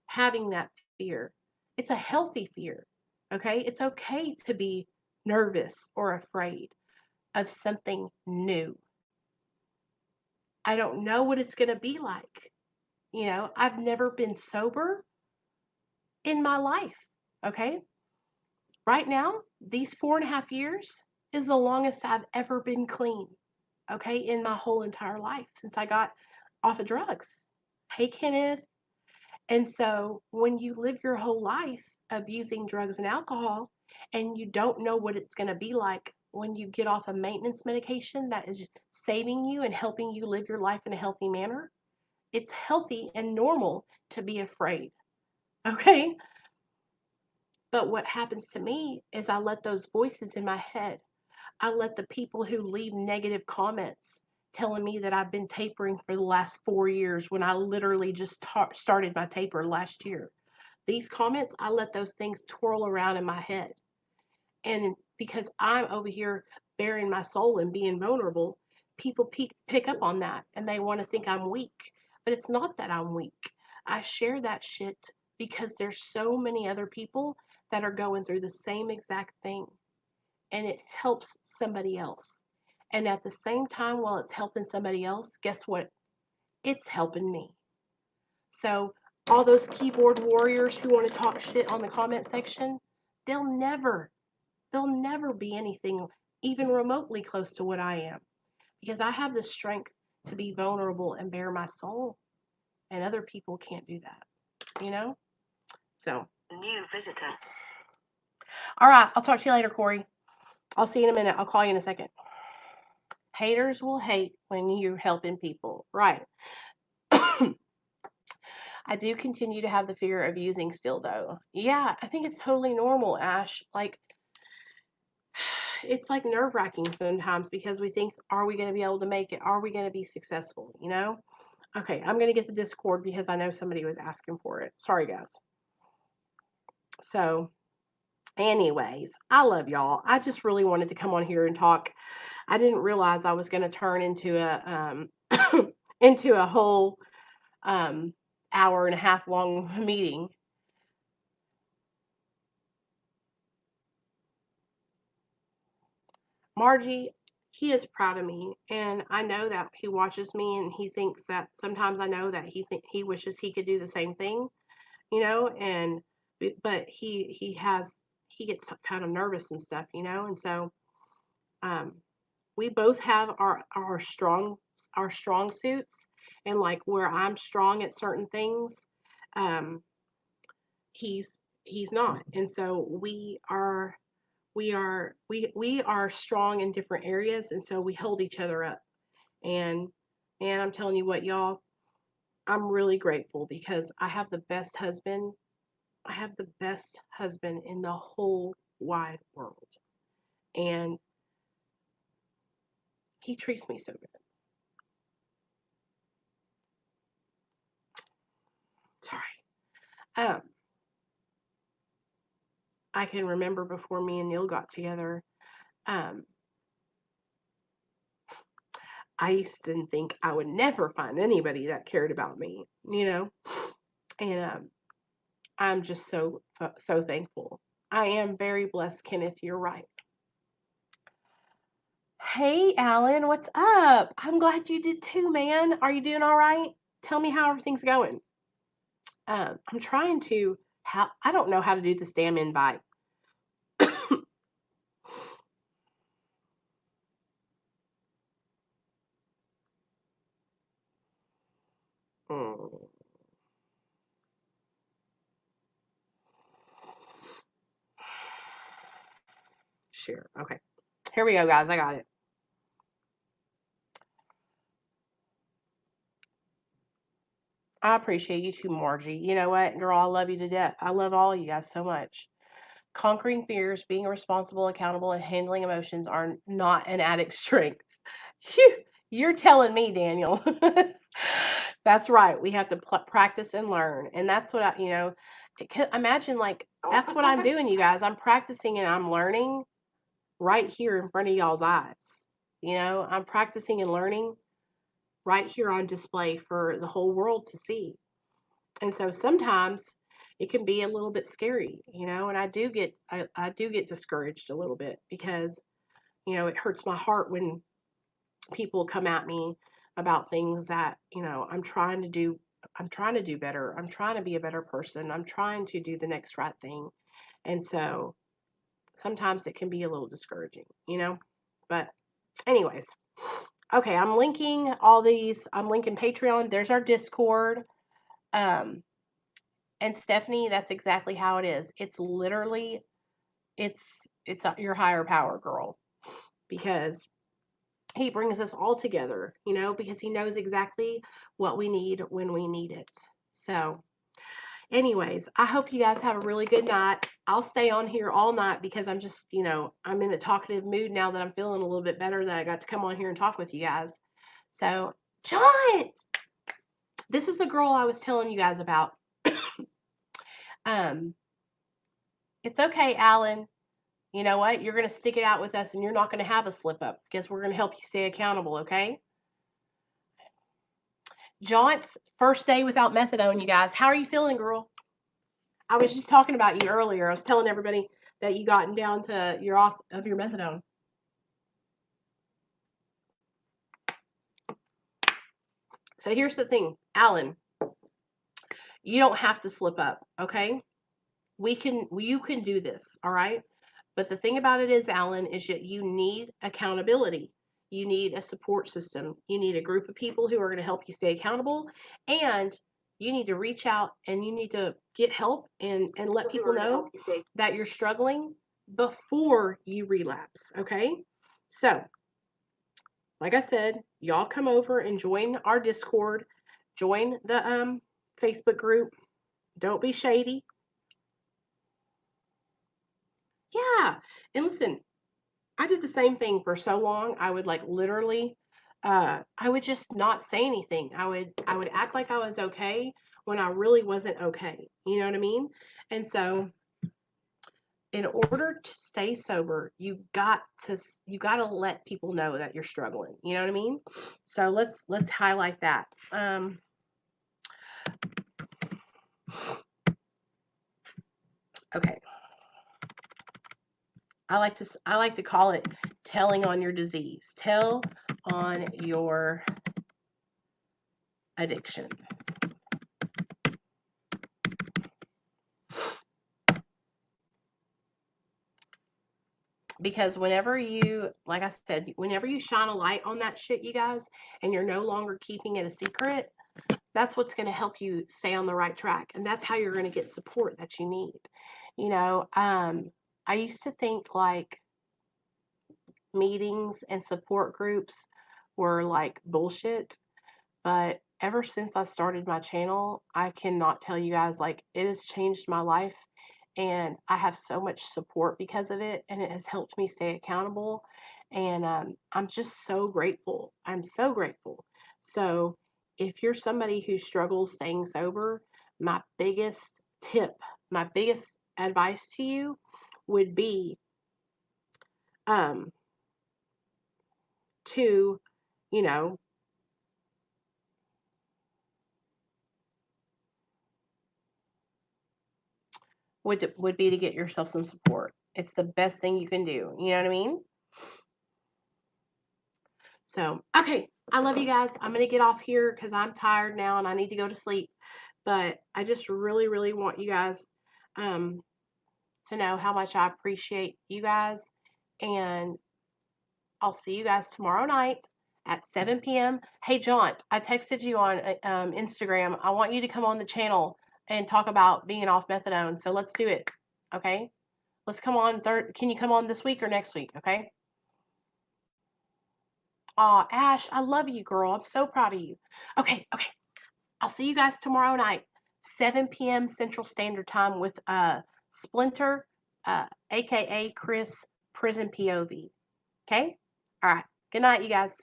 having that fear. It's a healthy fear. Okay? It's okay to be nervous or afraid of something new. I don't know what it's going to be like. I've never been sober in my life. Okay? Right now, these 4.5 years is the longest I've ever been clean. Okay? In my whole entire life since I got off of drugs. Hey, Kenneth. And so when you live your whole life abusing drugs and alcohol and you don't know what it's going to be like when you get off a maintenance medication that is saving you and helping you live your life in a healthy manner, it's healthy and normal to be afraid. Okay? But what happens to me is I let those voices in my head, I let the people who leave negative comments telling me that I've been tapering for the last 4 years when I literally just started my taper last year. These comments, I let those things twirl around in my head. And because I'm over here bearing my soul and being vulnerable, people pick up on that and they want to think I'm weak. But it's not that I'm weak. I share that shit because there's so many other people that are going through the same exact thing and it helps somebody else. And at the same time, while it's helping somebody else, guess what? It's helping me. So, all those keyboard warriors who want to talk shit on the comment section, they'll never, they'll never be anything even remotely close to what I am because I have the strength to be vulnerable and bare my soul, and other people can't do that, you know? So, new visitor. All right, I'll talk to you later, Corey. I'll see you in a minute. I'll call you in a second. Haters will hate when you're helping people. Right. I do continue to have the fear of using still, though. Yeah, I think it's totally normal, Ash. Like, it's like nerve wracking sometimes because we think, are we going to be able to make it? Are we going to be successful? Okay, I'm going to get the Discord because I know somebody was asking for it. Sorry, guys. So, anyways, I love y'all. I just really wanted to come on here and talk. I didn't realize I was going to turn into a into a whole hour and a half long meeting. Margie, he is proud of me, and I know that he watches me, and he thinks that sometimes I know that he wishes he could do the same thing, and but he gets kind of nervous and stuff, and so um, we both have our strong suits, and like where I'm strong at certain things, um, he's not, and so we are strong in different areas, and so we hold each other up. And I'm telling you what, y'all, I'm really grateful because I have the best husband. I have the best husband in the whole wide world, and he treats me so good. Sorry. Um, I can remember before me and Neil got together. Um, I used to think I would never find anybody that cared about me, and I'm just so thankful. I am very blessed, Kenneth. You're right. Hey, Alan, what's up? I'm glad you did too, man. Are you doing all right? Tell me how everything's going. I'm trying to. How I don't know how to do this damn invite. Mm, Share. Okay. Here we go, guys. I got it. I appreciate you too, Margie. You know what, girl? I love you to death. I love all of you guys so much. Conquering fears, being responsible, accountable, and handling emotions are not an addict's strengths. Phew, you're telling me, Daniel. That's right. We have to practice and learn. And that's what imagine like that's what I'm doing, you guys. I'm practicing and I'm learning right here in front of y'all's eyes. I'm practicing and learning right here on display for the whole world to see. And so sometimes it can be a little bit scary, and I do get discouraged a little bit because, it hurts my heart when people come at me about things that, I'm trying to do better. I'm trying to be a better person. I'm trying to do the next right thing. And so sometimes it can be a little discouraging. But anyways, okay, I'm linking all these. I'm linking Patreon. There's our Discord. Um, and Stephanie, that's exactly how it is. It's literally, it's your higher power, girl, because he brings us all together, because he knows exactly what we need when we need it. So, anyways, I hope you guys have a really good night. I'll stay on here all night because I'm just, I'm in a talkative mood now that I'm feeling a little bit better that I got to come on here and talk with you guys. So, John, this is the girl I was telling you guys about. um, it's okay, Alan. You know what? You're going to stick it out with us and you're not going to have a slip up because we're going to help you stay accountable, okay? Jaunt's first day without methadone, you guys. How are you feeling, girl? I was just talking about you earlier. I was telling everybody that you gotten down to you're off of your methadone. So here's the thing, Alan. You don't have to slip up, okay? You can do this, all right? But the thing about it is, Alan, is that you need accountability. You need a support system. You need a group of people who are going to help you stay accountable. And you need to reach out and you need to get help and let people know that you're struggling before you relapse. Okay. So, like I said, y'all come over and join our Discord, join the Facebook group. Don't be shady. Yeah. And listen, I did the same thing for so long. I would like literally I would just not say anything. I would act like I was okay when I really wasn't okay. You know what I mean? And so in order to stay sober, you got to let people know that you're struggling. You know what I mean? So let's highlight that. Okay. I like to call it telling on your disease. Tell on your addiction. Because whenever you, like I said, whenever you shine a light on that shit, you guys, and you're no longer keeping it a secret, that's what's going to help you stay on the right track. And that's how you're going to get support that you need. I used to think like meetings and support groups were like bullshit. But ever since I started my channel, I cannot tell you guys, like, it has changed my life. And I have so much support because of it. And it has helped me stay accountable. And I'm just so grateful. I'm so grateful. So, if you're somebody who struggles staying sober, my biggest tip, my biggest advice to you would be um, to, you know, would be to get yourself some support. It's the best thing you can do. You know what I mean? So, okay, I love you guys. I'm going to get off here because I'm tired now and I need to go to sleep. But I just really, really want you guys um, to know how much I appreciate you guys. And I'll see you guys tomorrow night at 7 p.m. Hey, John, I texted you on Instagram. I want you to come on the channel and talk about being off methadone. So let's do it. Okay? Let's come on. Can you come on this week or next week? Okay? Aw, Ash, I love you, girl. I'm so proud of you. Okay, okay. I'll see you guys tomorrow night, 7 p.m. Central Standard Time with Splinter, aka Chris Prison POV. Okay? All right. Good night, you guys.